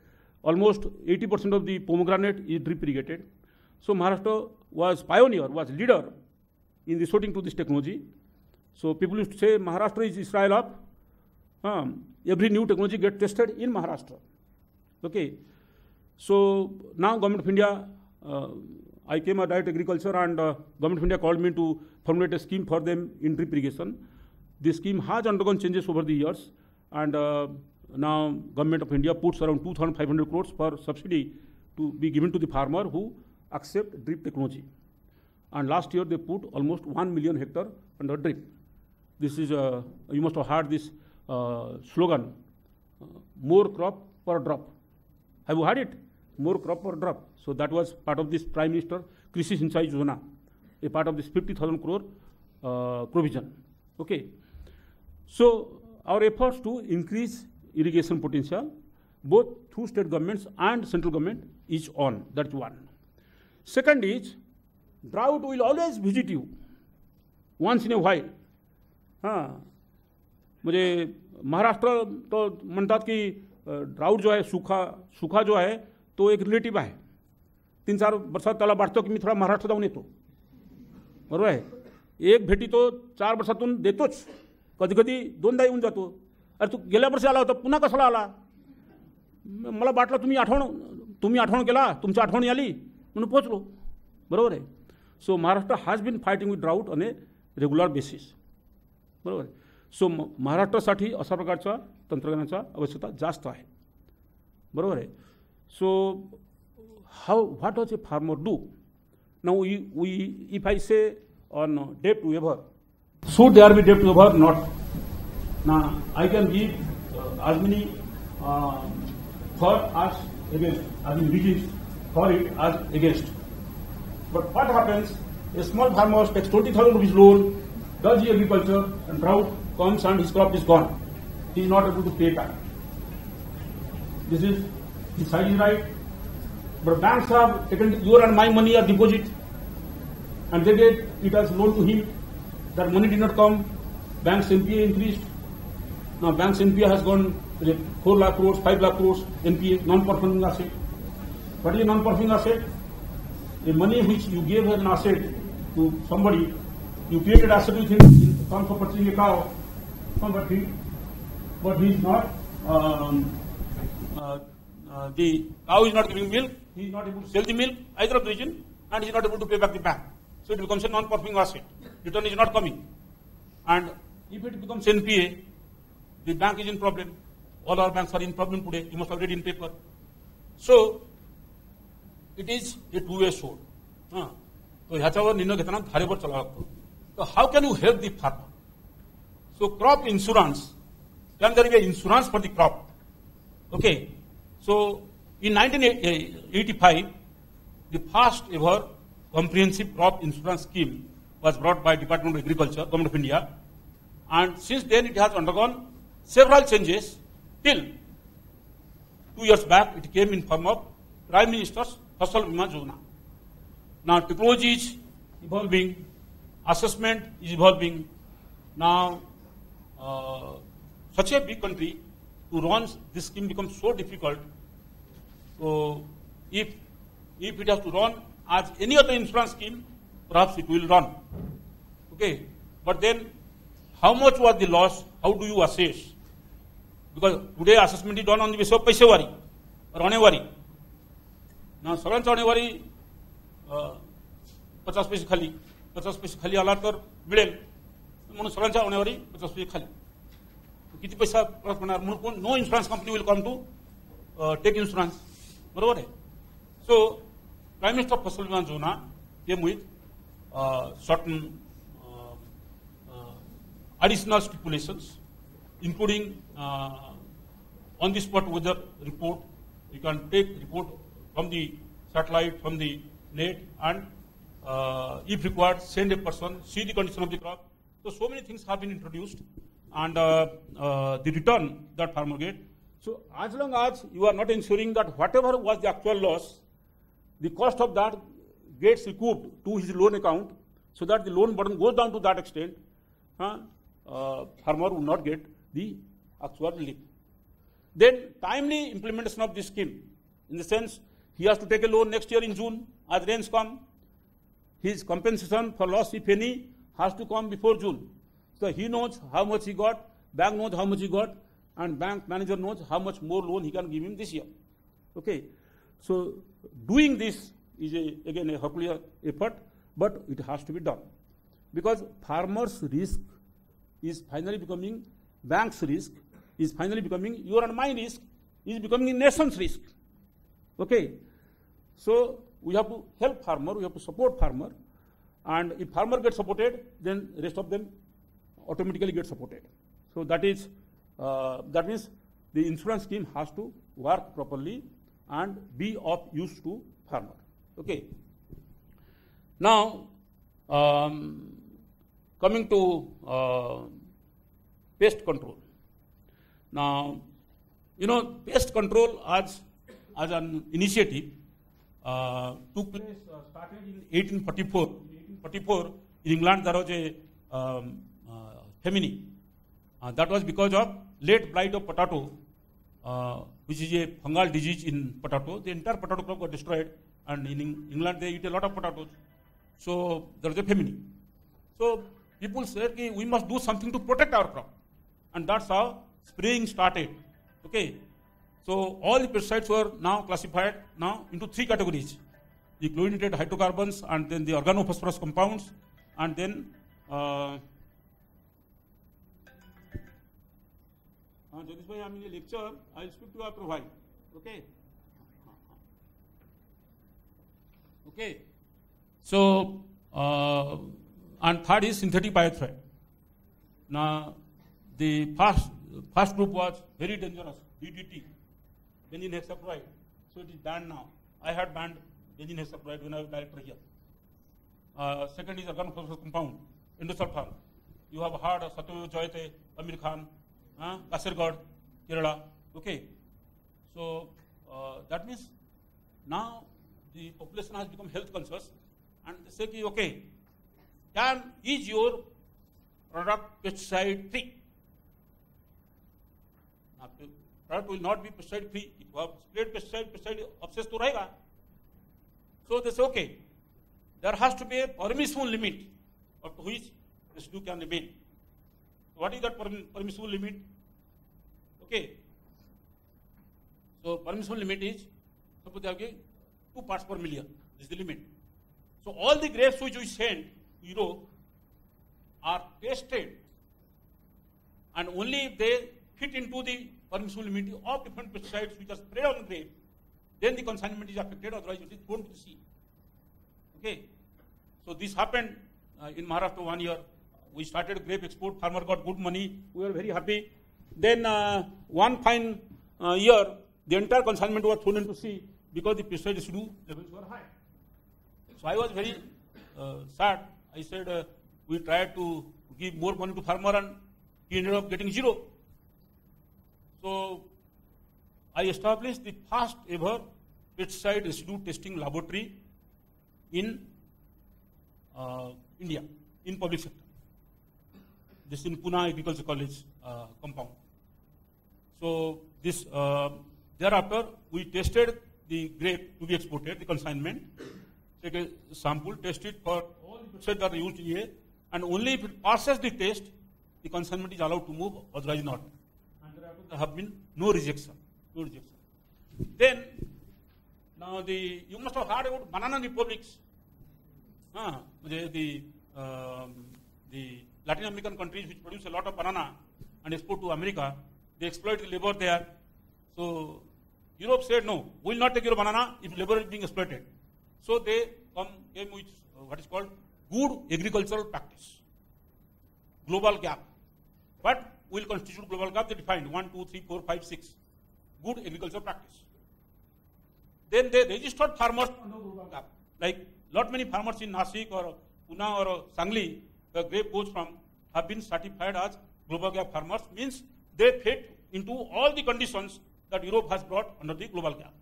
Almost 80% of the pomegranate is drip irrigated. So Maharashtra was pioneer, was leader in resorting to this technology. So people used to say Maharashtra is Israel of every new technology gets tested in Maharashtra. Okay. So now Government of India, I came at Direct Agriculture, and Government of India called me to formulate a scheme for them in drip irrigation. This scheme has undergone changes over the years, and now Government of India puts around 2,500 crores per subsidy to be given to the farmer who accept drip technology. And last year they put almost 1 million hectare under drip. This is, you must have heard this slogan, more crop per drop. Have you heard it? More crop per drop. So that was part of this Prime Minister Krishi Sinchai Yojana, a part of this 50,000 crore provision. Okay. So our efforts to increase irrigation potential, both through state governments and central government, is on. That's one. Second is, drought will always visit you once in a while. मुझे महाराष्ट्र तो म्हणतात की drought जो आहे, सुखा जो आहे तो एक रिलेटिव्ह आहे. 3-4 वर्षात त्याला वाटतो की मी थोडा महाराष्ट्र जाऊन येतो, बरोबर आहे. एक भेटी तो 4 वर्षातून देतोच, कधी कधी 2दा येऊन जातो. अरे तू गेल्या वर्षी आला होता, पुन्हा कशाला आला? मला वाटलं तुम्ही आठवण केला, तुमची आठवण आली म्हणून पोहोचलो, बरोबर आहे. So Maharashtra has been fighting with drought on a regular basis, बरोबर आहे. सो महाराष्ट्रासाठी अशा प्रकारच्या तंत्रज्ञानाचा आवश्यकता जास्त आहे, बरोबर आहे. So what does a farmer do now? If I say on date to ever, should there be debt to ever? Not. Now I can give as many for as against, as in reasons for it as against. But what happens? A small farmer takes 20,000 rupees loan, does the agriculture, and drought comes and his crop is gone. He is not able to pay back. This is, his side is right. But banks have taken your and my money as deposit, and they gave it as loan to him. That money did not come. Bank's NPA increased. Now bank's NPA has gone 4 lakh crores, 5 lakh crores NPA, non-performing asset. What is a non-performing asset? The money which you gave as an asset to somebody, you created asset with him in terms of purchasing a cow, but he is not, the cow is not giving milk, he is not able to sell the milk, either of the reason, and he is not able to pay back the bank. So it becomes a non-performing asset. Return is not coming. And if it becomes NPA, the bank is in problem. All our banks are in problem today. You must have read in paper. So it is a two-way sword. So ह्याच्यावर निर्णय घेताना धारेवर चालावं लागतं. So how can you help the farmer? So crop insurance, can there be an insurance for the crop? Okay. So in 1985, the first ever comprehensive crop insurance scheme was brought by Department of Agriculture, Government of India, and since then it has undergone several changes till 2 years back, it came in form of Prime Minister's Fasal Bima Yojana. Now, technology is evolving, assessment is evolving. Now, such a big country to run this scheme becomes so difficult. So, if it has to run as any other insurance scheme, perhaps it will run. Okay, but then how much was the loss? How do you assess? Because today assessment is done on the basis of paisewari or anewari. Now, सगळ्यांचा anewari 50 पैसे खाली आला तर मिळेल म्हणून सगळ्यांच्या anewari 50 पैसे खाली. किती पैसा परत होणार म्हणून no insurance company will come to take insurance. बरोबर आहे. सो प्राईम मिनिस्टर फसल विमा योजना came with certain additional stipulations, including on the spot weather report. You can take report from the satellite, from the net, and if required, send a person, see the condition of the crop. So many things have been introduced, and the return that farmer get. So as long as you are not ensuring that whatever was the actual loss, the cost of that gets recouped to his loan account, so that the loan burden goes down to that extent, farmer will not get the actual relief. Then timely implementation of this scheme, in the sense he has to take a loan next year in June as rains come. His compensation for loss, if any, has to come before June. So he knows how much he got, bank knows how much he got, and bank manager knows how much more loan he can give him this year. Okay, so doing this is again a Herculean effort, but it has to be done, because farmers' risk is finally becoming bank's risk, is finally becoming your and my risk, is becoming nation's risk. Okay, so we have to help farmer, we have to support farmer, and if farmer gets supported, then rest of them automatically get supported. So that is that means the insurance scheme has to work properly and be of use to farmer. Okay. Now, coming to pest control. Now, you know, pest control as an initiative took place, started in 1844. In 1844, in England, there was a famine. That was because of late blight of potato, which is a fungal disease in potato. The entire potato crop got destroyed, and in England they eat a lot of potatoes. So there was a famine. So people said, we must do something to protect our crop, and that's how spraying started. Okay. So all the pesticides were now classified now into 3 categories: the chlorinated hydrocarbons, and then the organophosphorus compounds, and then Jagdish bhai, I'm in a lecture. I'll speak to you after a while. Okay. Okay. So and third is synthetic pyrethroid. Now the first group was very dangerous, DDT, benzene hexachloride. So it is banned now. I had banned benzene hexachloride when I was director here. Second is organophosphorus compound, endosulfan. You have heard of Satyajit Joyate, Amir Khan, Kasargod, Kerala. Okay. So that means now the population has become health conscious, and they say, okay, is your product pesticide free? Now, product will not be pesticide free. If you have sprayed pesticide access to rahega. So they say, okay, there has to be a permissible limit up to which residue can remain. What is that permissible limit? Okay. So permissible limit is, suppose they have 2 parts per million. This is the limit. So all the grapes which we send to Europe are tested, and only if they fit into the permissible limit of different pesticides which are sprayed on the grape, then the consignment is affected, otherwise it is thrown to the sea. Okay. So this happened in Maharashtra 1 year. We started grape export, farmer got good money, we were very happy. Then one fine year, the entire consignment was thrown into sea because the pesticide residue levels were high. So I was very sad. I said, we tried to give more money to farmer and he ended up getting 0. So I established the first ever pesticide residue testing laboratory in India, in public sector. This in Pune Agriculture College compound. So this thereafter we tested the grape to be exported, the consignment, take a sample, test it for all the pesticides that are used here, and only if it passes the test, the consignment is allowed to move, otherwise not. And thereafter there have been no rejection. No rejection. Then, now you must have heard about banana republics. The Latin American countries which produce a lot of banana and export to America, they exploit the labor there. So Europe said, no, we will not take your banana if labor is being exploited. So they came with what is called good agricultural practice, global gap. What will constitute global gap? They defined 1, 2, 3, 4, 5, 6. Good agricultural practice. Then they registered farmers under global gap. Like lot many farmers in Nasik or Pune or Sangli, the grape goes from, have been certified as global gap farmers, means they fit into all the conditions that Europe has brought under the global gap.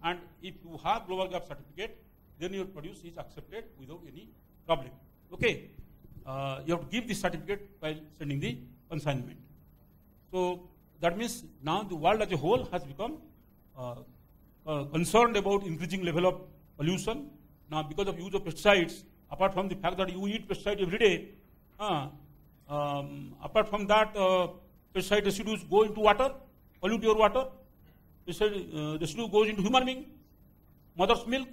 And if you have global gap certificate, then your produce is accepted without any problem. Okay, you have to give this certificate while sending the consignment. So that means now the world as a whole has become concerned about increasing level of pollution. Now because of use of pesticides, apart from the fact that you eat pesticide every day, apart from that, pesticide residues go into water, pollute your water. Pesticide residue goes into human being, mother's milk.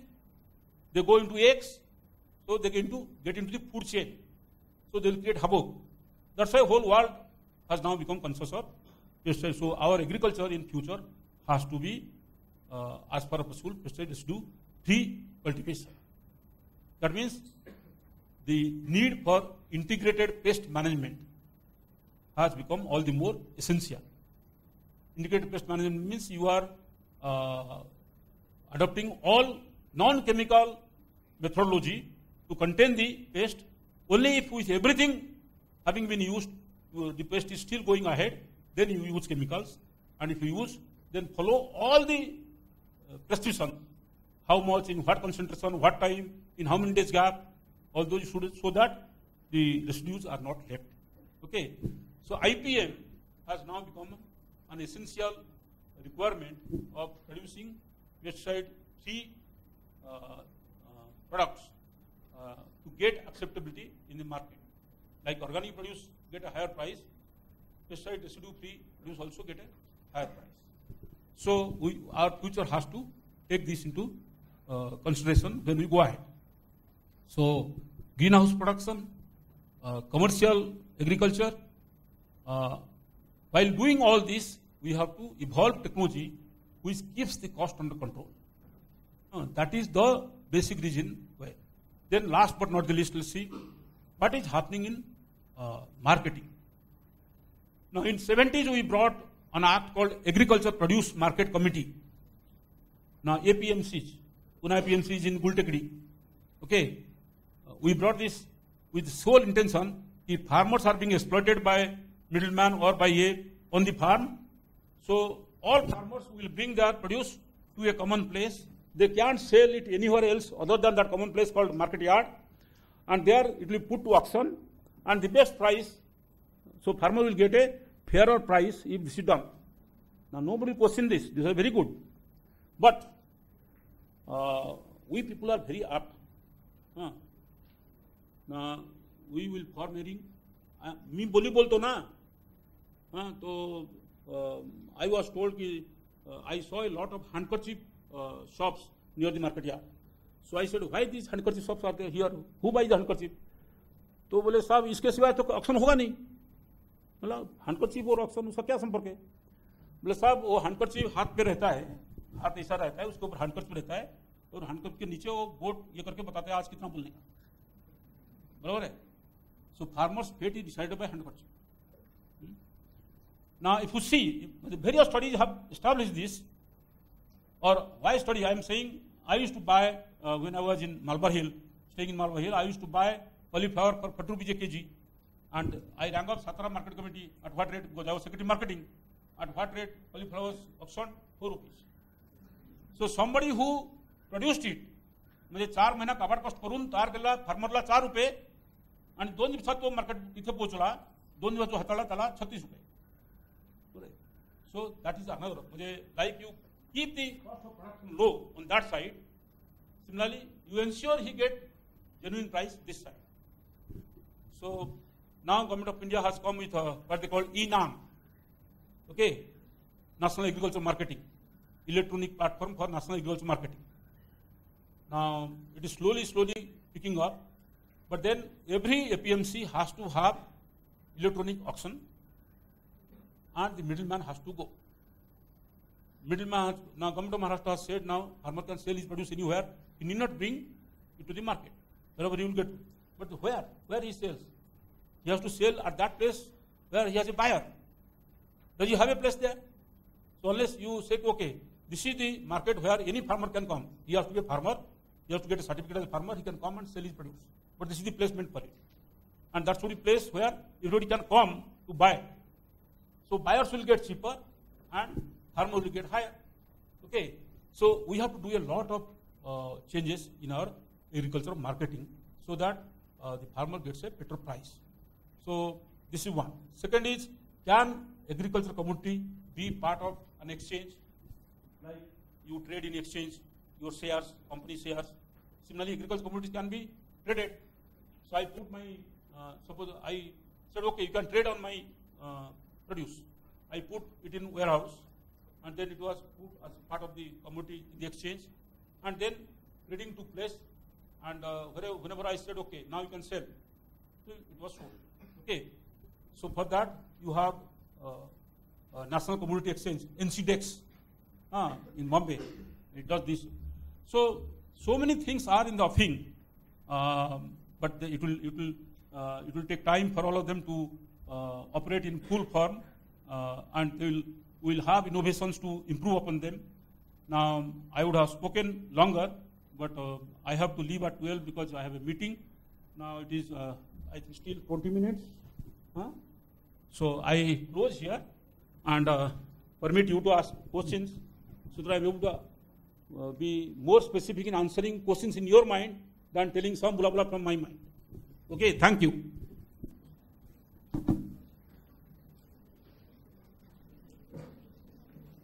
They go into eggs, so they get into the food chain. So they will create havoc. That's why the whole world has now become conscious of pesticide. So our agriculture in future has to be, as far as possible, pesticide residue free cultivation. That means the need for integrated pest management has become all the more essential. Integrated pest management means you are adopting all non-chemical methodology to contain the pest. Only if with everything having been used, the pest is still going ahead, then you use chemicals. And if you use, then follow all the prescription, how much, in what concentration, what time, in how many days gap, all those should, so that the residues are not left. Okay. So IPM has now become an essential requirement of producing pesticide-free products to get acceptability in the market. Like organic produce get a higher price, pesticide residue-free produce also get a higher price. So our future has to take this into consideration when we go ahead. So greenhouse production, commercial agriculture. While doing all this, we have to evolve technology which keeps the cost under control. That is the basic reason why. Then last but not the least, let's see what is happening in marketing. Now in 70s we brought an act called Agriculture Produce Market Committee. Now APMCs, Pune APMC is in Gultekdi. Okay, we brought this with sole intention if farmers are being exploited by middleman or by on the farm, so all farmers will bring their produce to a common place. They can't sell it anywhere else other than that common place called market yard, and there it will be put to auction, and the best price, so farmer will get a fairer price if this is done. Now nobody question this, this is very good, but we people are very apt. Now we will farm herring. Me बोली बोलतो ना, तो I was told कि I saw a lot of handkerchief shops near the market yard. So I said, why these handkerchief shops are there here? Who buys the handkerchief? तो बोले साहब इसके सिवाय तो ऑक्शन होगा नहीं. मतलब handkerchief और ऑक्शन उसका क्या संपर्क है? बोले साहब वो handkerchief हाथ पे रहता है, हाथ ऐसा रहता है, उसके ऊपर handkerchief रहता है और handkerchief के नीचे वो बोर्ड ये करके बताते हैं आज कितना बोलने का. बराबर है? So farmers' fate is decided by handkerchief. Now, if you see, various studies have established this. Or why study? I am saying I used to buy when I was in Malabar Hill, staying in Malabar Hill. I used to buy cauliflower for 40 rupees a kg, and I rang up Satara Market Committee at what rate because I was secretary marketing. At what rate cauliflowers auctioned? 4 rupees. So somebody who produced it, म्हणजे 4 महिना काबाड cost करून तयार केला फार्मरला 4 रुपये आणि 2 दिवसात तो market इथे पोहोचला, 2 दिवस जो हाताळला त्याला 36 रुपये. सो दॅट इज अनदर, म्हणजे like you keep the cost of production low on that side, similarly you ensure he get genuine price this side. So now Government of India has come with what they call ENAM, okay, National Agriculture Marketing, electronic platform for national agriculture marketing. Now it is slowly picking up, but then every APMC has to have electronic auction, and the middleman has to go. Middleman, now Government of Maharashtra has said now farmer can sell his produce anywhere, he need not bring it to the market. Wherever he will get, but where he sells, he has to sell at that place where he has a buyer. Does he have a place there? So unless you say, okay, this is the market where any farmer can come, he has to be a farmer, he has to get a certificate as a farmer, he can come and sell his produce. But this is the placement for it, and that should be place where everybody can come to buy. So buyers will get cheaper and farmer will get higher. Okay, so we have to do a lot of changes in our agricultural marketing so that the farmer gets a better price. So this is one. Second is, can agricultural community be part of an exchange? Like you trade in exchange, your shares, company shares. Similarly, agricultural communities can be traded. So I put my, suppose I said, okay, you can trade on my produce. I put it in warehouse, and then it was put as part of the commodity in the exchange, and then trading took place. And whenever I said, okay, now you can sell, so it was sold. Okay, so for that you have National Commodity Exchange, NCDEX, in Bombay. It does this. So many things are in the offing, but it will take time for all of them to operate in full form, and we will have innovations to improve upon them. Now I would have spoken longer, but I have to leave at 12 because I have a meeting. Now it is, I think, still 20 minutes. So I close here and permit you to ask questions so that I am able to be more specific in answering questions in your mind than telling some blah blah from my mind. Okay, thank you.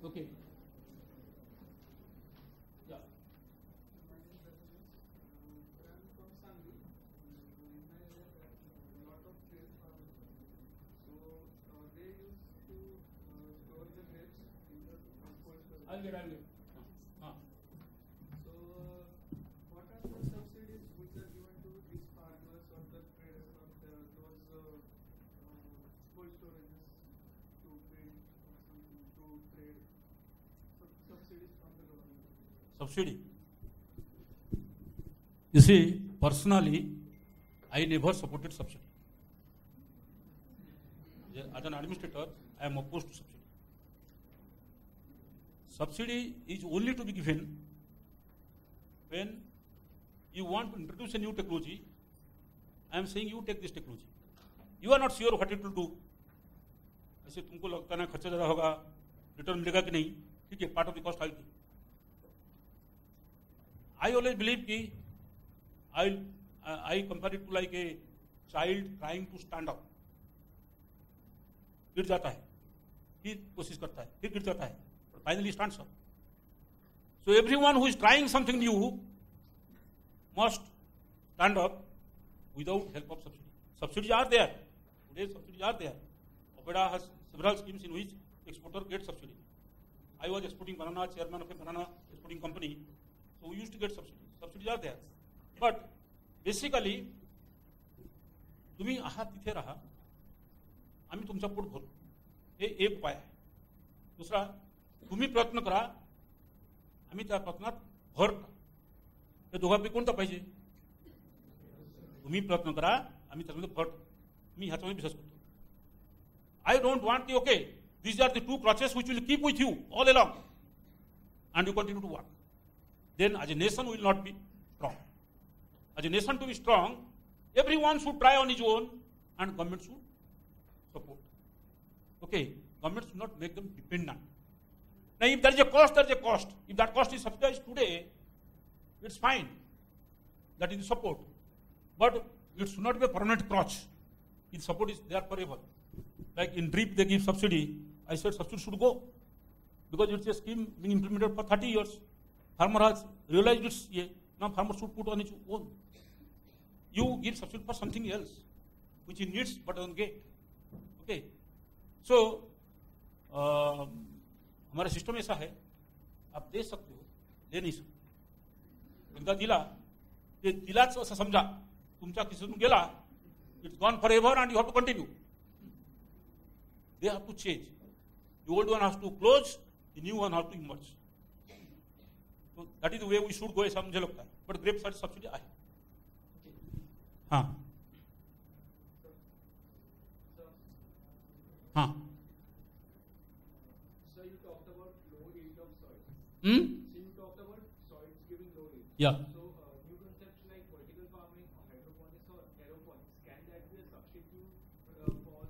Okay. I'll get. So, what are the subsidies which are given to these farmers or the traders or those cold storages to trade subsidies from the government? Subsidy. You see, personally, I never supported subsidy. As an administrator, I am opposed to subsidy. Subsidy is only to be given when you want to introduce a new technology. I am saying you take this technology. You are not sure what it will do. ऐसे तुमको लगता है ना खर्चा ज़्यादा होगा, return मिलेगा कि नहीं, ठीक है, part of the cost I'll pay. I always believe कि I compare it to like a child trying to stand up. गिर जाता है, फिर कोशिश करता है, फिर गिर जाता है, but finally stands up. So everyone who is trying something new must stand up without help of subsidy. Subsidies are there. Today subsidies are there. Opera has several schemes in which exporter gets subsidy. I was exporting banana, chairman of a banana exporting company, so we used to get subsidies. Subsidies are there. But basically, तुम्ही आहात तिथे राहा, आम्ही तुमचा pot भरू, हे एक उपाय आहे. दुसरा, तुम्ही प्रयत्न करा, आम्ही त्या प्रयत्नात भर का. हे दोघांपैकी कोणता पाहिजे? तुम्ही प्रयत्न करा, आम्ही त्याच्यामध्ये भर. मी ह्याच्यामध्ये बिझनेस करतो. I don't want the, okay, these are the two crutches which will keep with you all along, and you continue to work. Then as a nation we will not be strong. As a nation to be strong, everyone should try on his own and government should support. Okay, government should not make them dependent. Now, if there is a cost, there is a cost. If that cost is subsidized today, it's fine. That is the support. But it should not be a permanent crutch. If support is there forever. Like in DRIP, they give subsidy. I said subsidy should go. Because it's a scheme being implemented for 30 years. Farmer has realized it's now farmer should put on his own. You give subsidy for something else, which he needs but doesn't get. Okay. So, हमारा system ऐसा है, आप दे सकते हो, दे नहीं सकते. एकदा दिला, ते दिलाच असं समजा, तुमच्या खिसून गेला, it's gone forever and you have to continue. They have to change. The old one has to close, the new one has to emerge. So that is the way we should go, ऐसा मुझे लगता है. But grape subsidy आहे. हाँ. हाँ. So you talked about low yield of soil. Hmm? So you talked about soils giving low yield. Yeah. So new concepts like vertical farming or hydroponics or aeroponics, can that be a substitute for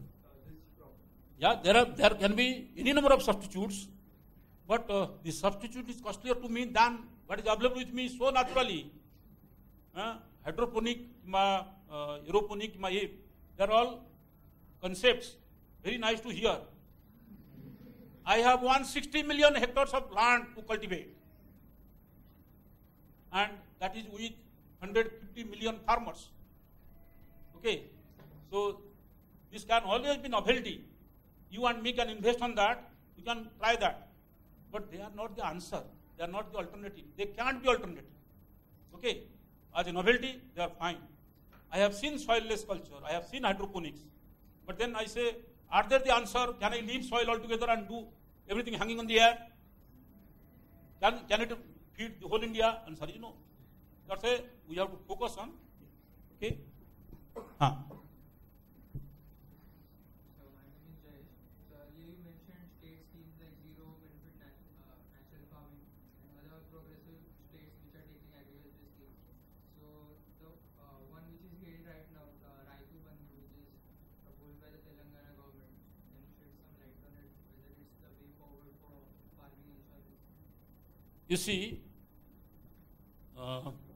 this problem? Yeah, there can be any number of substitutes, but the substitute is costlier to me than what is available with me so naturally. Hydroponic, aeroponic, they are all concepts, very nice to hear. I have 160 million hectares of land to cultivate, and that is with 150 million farmers. Okay, so this can always be novelty. You and me can invest on that, you can try that. But they are not the answer, they are not the alternative. They can't be alternative. Okay, as a novelty, they are fine. I have seen soilless culture, I have seen hydroponics. But then I say, are they the answer? Can I leave soil altogether and do everything hanging on the air? Can it feed the whole India? Answer is no. That's why we have to focus on. Okay? Huh. So my name is Jayesh. So earlier you mentioned state schemes like zero benefit natural farming and other progressive states which are taking agriculture schemes. So the one which is here right now, Raitu Bandhu, which is proposed by the Telangana government, can you shed some light on it, whether it's the way forward for farming insurance? You see,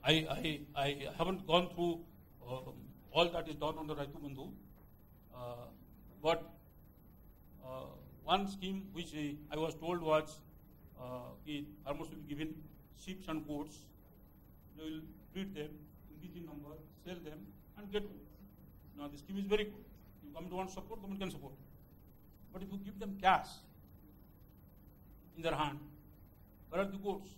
I haven't gone through all that is done on the Raitu Bandhu, but one scheme which I was told was farmers will be given sheep and goats. They will breed them, increase the number, sell them, and get food. Now the scheme is very good. If government wants support, government can support. But if you give them cash in their hand, where are the goats?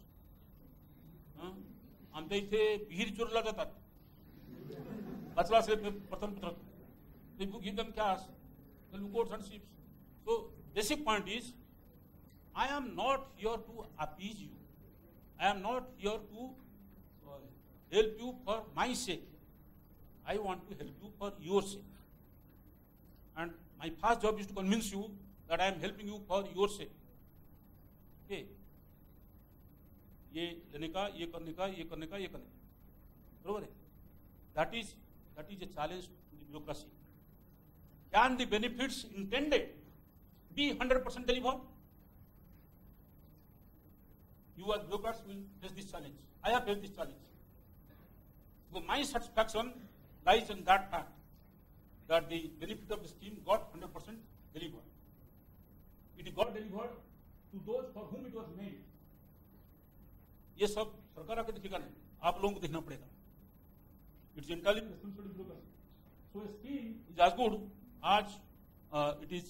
आमच्या इथे विहीर चोरला जातात कचरा असेल प्रथम पत्रक. If you give them cash, they'll be goats and sheep. So basic point is, I am not here to appease you. I am not here to help you for my sake. I want to help you for your sake. And my first job is to convince you that I am helping you for your sake. Okay. ये लेने का, ये करने का, ये करने का, ये करने का, बरोबर है? That is a challenge to the bureaucracy. Can the benefits intended be 100% delivered? You as bureaucrats will face this challenge. I have faced this challenge. So my satisfaction lies in that fact that the benefit of the scheme got 100% delivered. It got delivered to those for whom it was made. ये सब सरकार आके दिखेगा नहीं, आप लोगों को देखना पड़ेगा. It's entirely responsibility of bureaucracy. So a scheme is as good as it is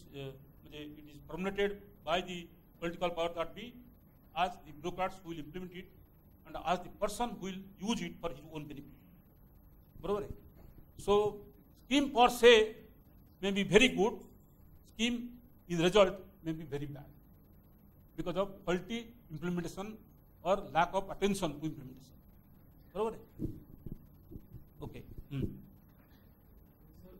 permitted by the political power that be, as the bureaucrats who will implement it, and as the person who will use it for his own benefit. बरोबर है? So scheme per se may be very good, scheme in result may be very bad because of faulty implementation or lack of attention to implementation. बरोबर है? Okay. Sir,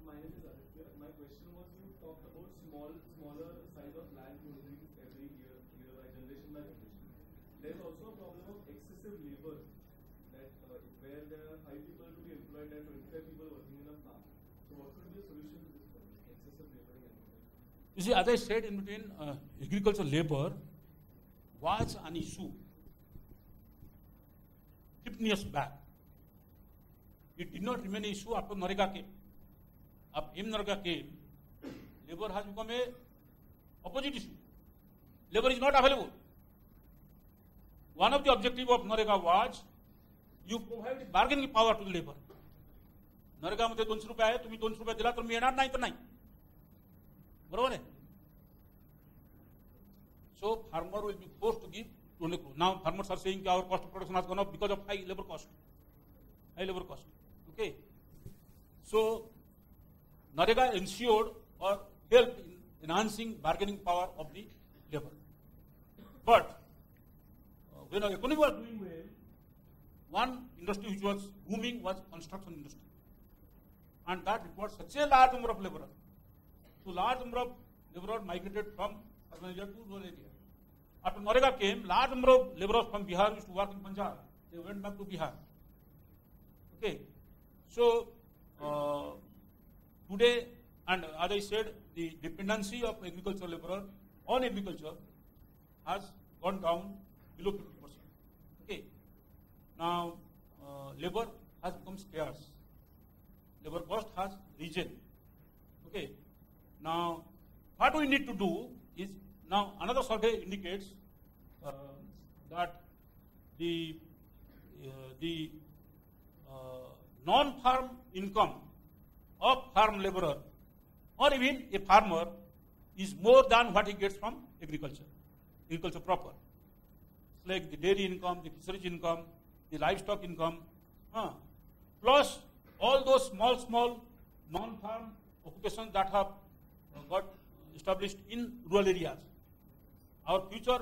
my name is Aditya. My question was, you talked about smaller size of land closing every year by generation by generation. There's also a problem of excessive labor, that where there are 5 people to be employed and 25 people working in a farm. So what could be a solution to this problem, excessive laboring and You see, as I said in between, agricultural labor was an issue 15 years back. It did not remain an issue after NREGA came. After NREGA came, labor has become a opposite issue. Labor is not available. One of the objectives of NREGA was you provide bargaining power to the labor. NREGA मध्ये 200 रुपये आहे, तुम्ही 200 रुपये दिला तर मी येणार नाही तर नाही. बरोबर आहे? So farmer will be forced to give 200 crore. Now farmers are saying our cost of production has gone up because of high labor cost. High labor cost. Okay. So NREGA ensured or helped in enhancing bargaining power of the labor. But when the economy was doing well, one industry which was booming was construction industry. And that required such a large number of laborers. So large number of laborers migrated from urban area to rural area. After NREGA came, large number of laborers from Bihar used to work in Punjab. They went back to Bihar. Okay. So today, and as I said, the dependency of agricultural laborer on agriculture has gone down below 50%. Okay. Now, labor has become scarce. Labor cost has risen. Okay. Now, what we need to do is, now another survey indicates that the non-farm income of farm laborer or even a farmer is more than what he gets from agriculture proper. It's like the dairy income, the fisheries income, the livestock income, plus all those small non-farm occupations that have got established in rural areas. Our future,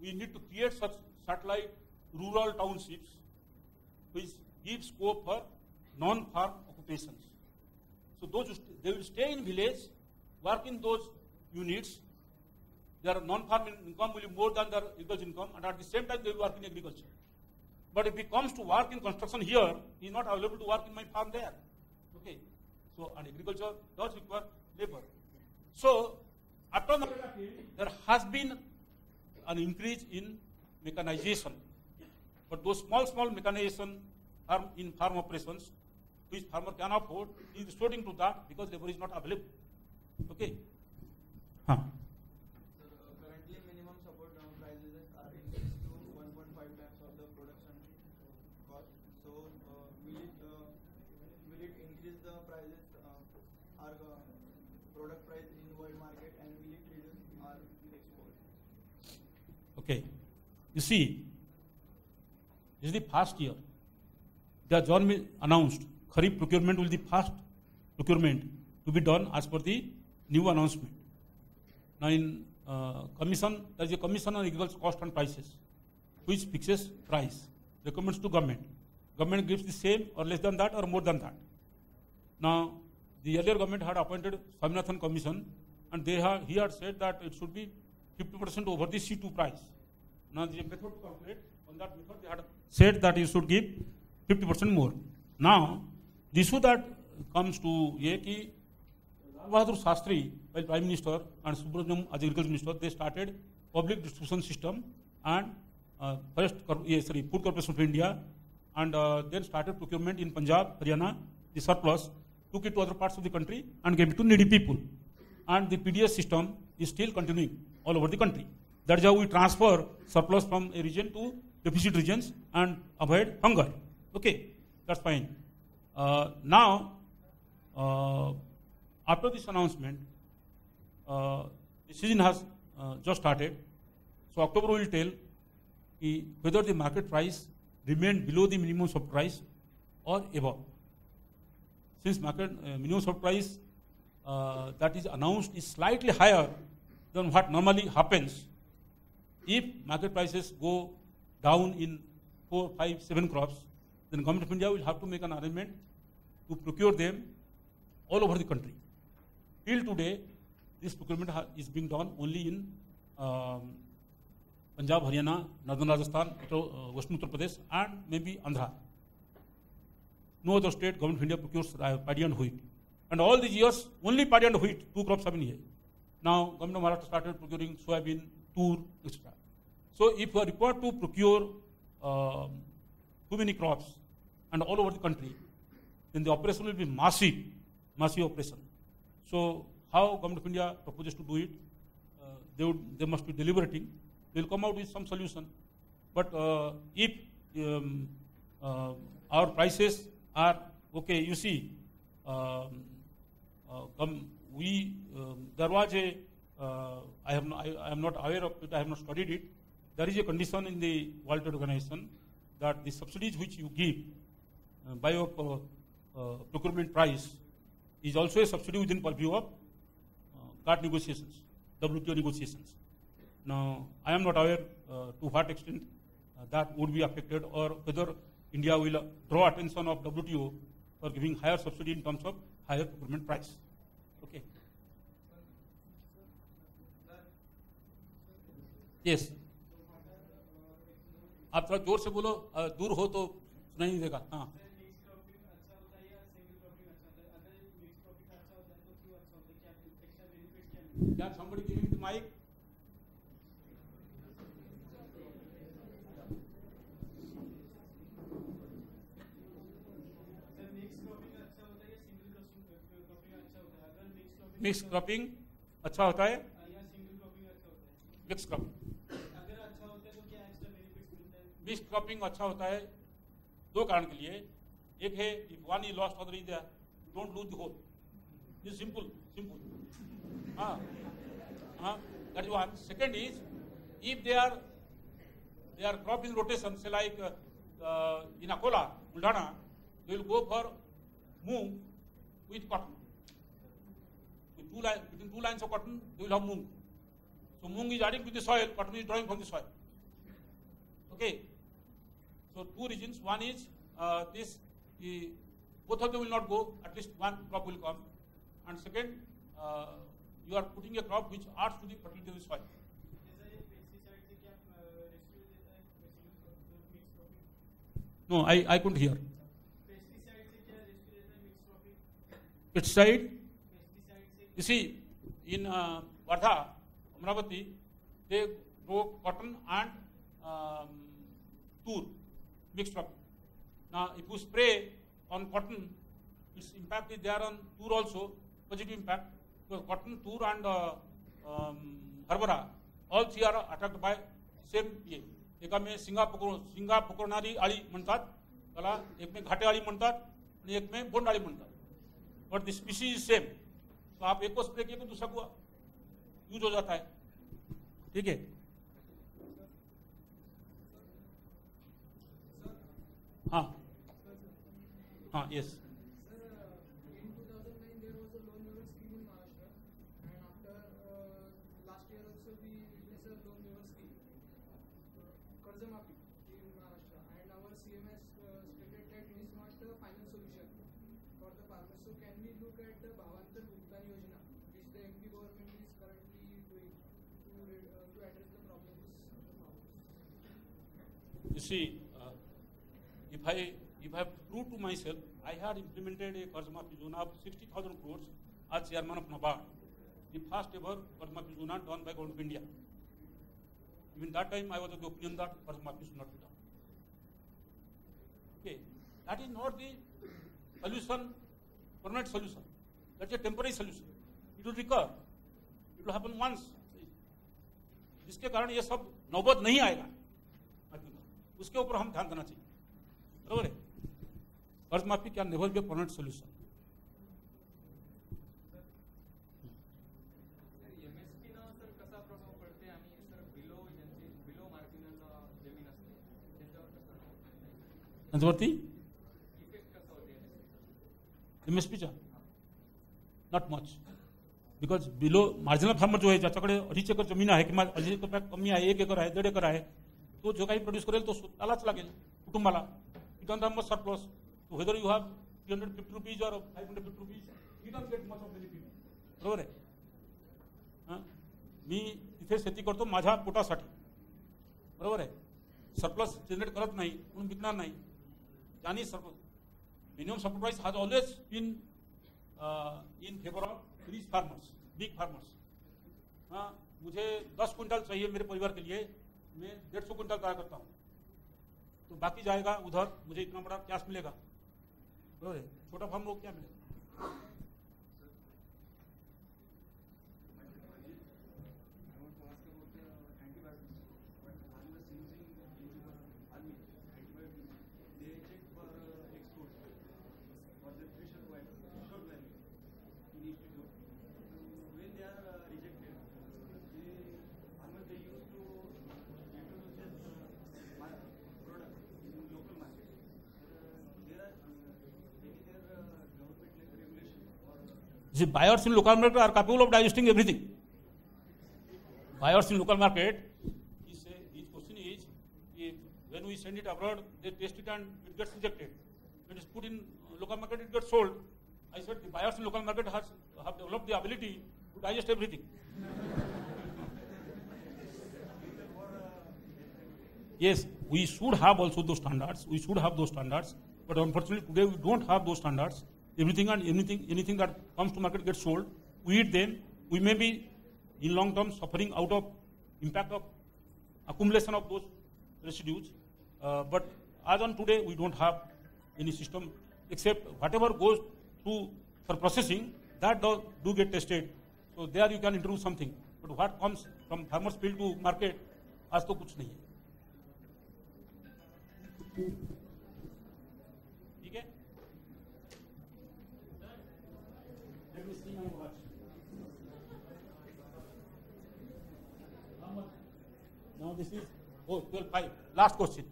we need to create such satellite rural townships which give scope for non-farm occupations. So those they will stay in village, work in those units. Their non-farm income will be more than their agriculture income, and at the same time they will work in agriculture. But if he comes to work in construction here, he is not available to work in my farm there. Okay. So, and agriculture does require labor. So, after NREGA came, there has been an increase in mechanization. But those small mechanization in farm operations, which farmer can afford, he is resorting to that because labor is not available. Okay. Currently, minimum support prices are increased to 1.5 times of the production cost. So, will it increase the prices, our product price in world market, and will it reduce our export? Okay. You see, this is the first year. The government announced Kharif procurement will be the first procurement to be done as per the new announcement. Now in commission, there is a commission on agricultural cost and prices, which fixes price, recommends to government. Government gives the same or less than that or more than that. Now, the earlier government had appointed Swaminathan Commission, and he had said that it should be 50% over the C2 price. Now, the method to calculate, on that method they had said that you should give 50% more. Now, the issue that comes to Lal Bahadur Shastri, while Prime Minister, and Subramaniam as Agriculture Minister, they started public distribution system and Food Corporation of India, and then started procurement in Punjab, Haryana, the surplus, took it to other parts of the country and gave it to needy people. And the PDS system is still continuing all over the country. That is how we transfer surplus from a region to deficit regions and avoid hunger. Okay, that's fine. Now, after this announcement, the season has just started. So October will tell whether the market price remained below the minimum support price or above. Since market minimum support price that is announced is slightly higher than what normally happens, if market prices go down in 4, 5, 7 crops, then Government of India will have to make an arrangement to procure them all over the country. Till today, this procurement is being done only in Punjab, Haryana, Northern Rajasthan, Western Uttar Pradesh, and maybe Andhra. No other state, Government of India procures paddy and wheat. And all these years, only paddy and wheat, 2 crops have been here. Now, Government of Maharashtra started procuring soybean, tur, etc. So, if you are required to procure too many crops and all over the country, then the operation will be massive operation. So, how Government of India proposes to do it? They must be deliberating. They will come out with some solution. But if our prices are okay, you see, there was a, I am not aware of it, I have not studied it. There is a condition in the World Trade Organization that the subsidies which you give by your procurement price is also a subsidy within purview of GATT negotiations, WTO negotiations. Now, I am not aware to what extent that would be affected, or whether India will draw attention of WTO for giving higher subsidy in terms of higher procurement price. Okay. Yes. आप थोड़ा जोर से बोलो, दूर हो तो सुनाई नहीं देगा. हाँ. Can somebody give me the mic? Mix cropping अच्छा होता है, मिक्स क्रॉपिंग. मिक्स क्रॉपिंग अच्छा होता है दो कारण के लिए. एक है, if one is lost other is there, don't lose the whole. This simple. That is one. Second is, if they are crop in rotation, say like in Akola, Buldhana, they will go for moong with cotton. Between two lines of cotton, they will have moong. So moong is adding to the soil, cotton is drawing from the soil. Okay. So two reasons. One is both of them will not go. At least one crop will come. And second, you are putting a crop which adds to the fertility of the soil. No, I couldn't hear. Pesticide. You see, in Wardha, Amravati, they grow cotton and tur, mixed crop. Now, if you spray on cotton, its impact is there on tur also, positive impact. So cotton, tur and हरभरा, all three are attacked by same ये. एका में सिंगा पकडणारी आळी म्हणतात, त्याला एक में घाटे आळी म्हणतात आणि एक में बोंड आळी म्हणतात. But the species is same. तो आप एक को स्प्रे किए तो दूसरा को यूज हो जाता है. ठीक है. हाँ yes. You see, if I have proved to myself, I had implemented a Karz Maafi Yojana of 60,000 crores as chairman of NABARD, the first ever Karz Maafi Yojana done by Government of India. Even that time, I was of the opinion that Karz Maafi should not be done. Okay, that is not the solution, permanent solution. That's a temporary solution. It will recur. It will happen once. जिसके कारण ये सब नौबत नहीं आएगा, उसके ऊपर हम ध्यान देना चाहिए. बरोबर है. कर्ज माफी can never be a permanent solution. MSP ना सर कसा प्रभाव पडते आणि सर बिलो मार्जिनल जमीन असते त्याच्यावर कसा त्याच्यावरती इफेक्ट कसा होते एमएसपीचा not much. Because below marginal farmer जो आहे, ज्याच्याकडे 2.5 एकर जमीन आहे किंवा 2.5 एकर कमी आहे, 1 एकर आहे, 1.5 एकर आहे, तो जो काही प्रोड्यूस करेल तो स्वतःलाच लागेल, कुटुंबाला. It don't have much surplus. So whether you have 350 rupees और 550 rupees, you don't get much of benefit. बरोबर आहे. मी इथे शेती करतो माझ्या पोटासाठी, बरोबर आहे. सरप्लस जनरेट करत नाही म्हणून विकणार नाही. ज्यांनी minimum support price has always been in favor of rich farmers, big farmers. हाँ, मुझे 10 क्विंटल चाहिए मेरे परिवार के लिए, मैं 150 क्विंटल तैयार करता हूँ, तो बाकी जाएगा उधर, मुझे इतना बड़ा कैश मिलेगा। बराबर है, छोटा फार्म लोग क्या मिलेगा? The buyers in local market are capable of digesting everything. Buyers in local market, his question is, if when we send it abroad, they test it and it gets rejected. When it's put in local market, it gets sold. I said the buyers in local market have developed the ability to digest everything. Yes, we should have also those standards. We should have those standards, but unfortunately today we don't have those standards. Everything and anything that comes to market gets sold. We eat them. We may be in long term suffering out of impact of accumulation of those residues. But as on today, we don't have any system except whatever goes through for processing, that do get tested. So there you can introduce something. But what comes from farmer's field to market, आज तो कुछ नहीं है। ठीक है? Let me see my watch. Now this is 12:05. Last question.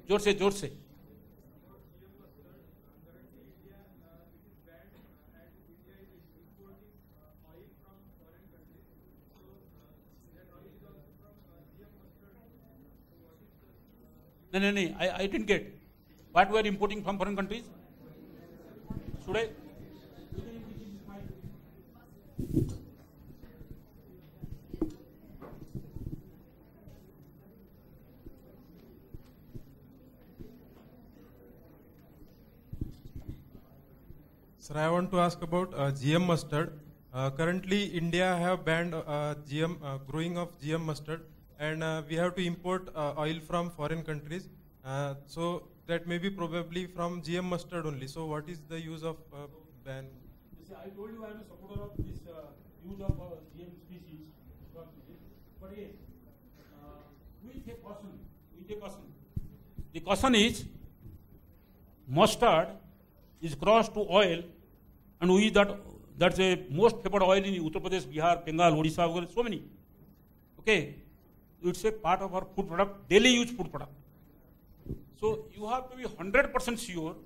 जोर से जोर से। नहीं, I didn't get. What we are importing from foreign countries? Should I? Sir, I want to ask about GM mustard. Currently, India have banned growing of GM mustard, and we have to import oil from foreign countries. So that may be probably from GM mustard only. So what is the use of ban? You see, I told you I am a supporter of this use of GM species, but yes, we take caution. The caution is mustard is crossed to oil, and we that's a most favored oil in Uttar Pradesh, Bihar, Bengal, Odisha, so many. Okay, it's a part of our food product, daily use food product. So you have to be 100% sure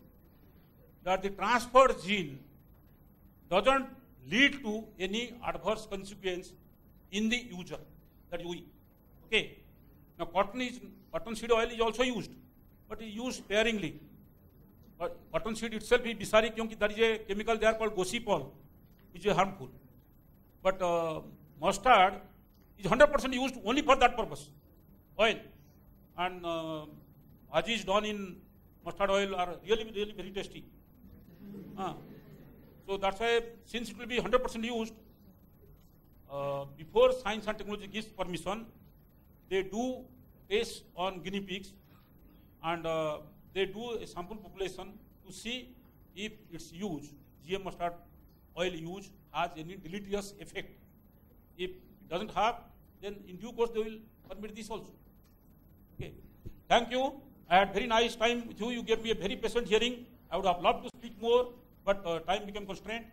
that the transferred gene doesn't lead to any adverse consequence in the user. That is we. Okay. Now cotton seed oil is also used, but it is used sparingly. But cotton seed itself is bisari because there is a chemical there called gossypol, which is harmful. But mustard is 100% used only for that purpose, oil. And bhajis done in mustard oil are really very tasty. So that's why, since it will be 100% used, before science and technology gives permission, they do tests on guinea pigs, and they do a sample population to see if its use, GM mustard oil use, has any deleterious effect. If it doesn't have, then in due course they will permit this also. Okay. Thank you. I had very nice time with you. You gave me a very patient hearing. I would have loved to speak more, but time became constrained.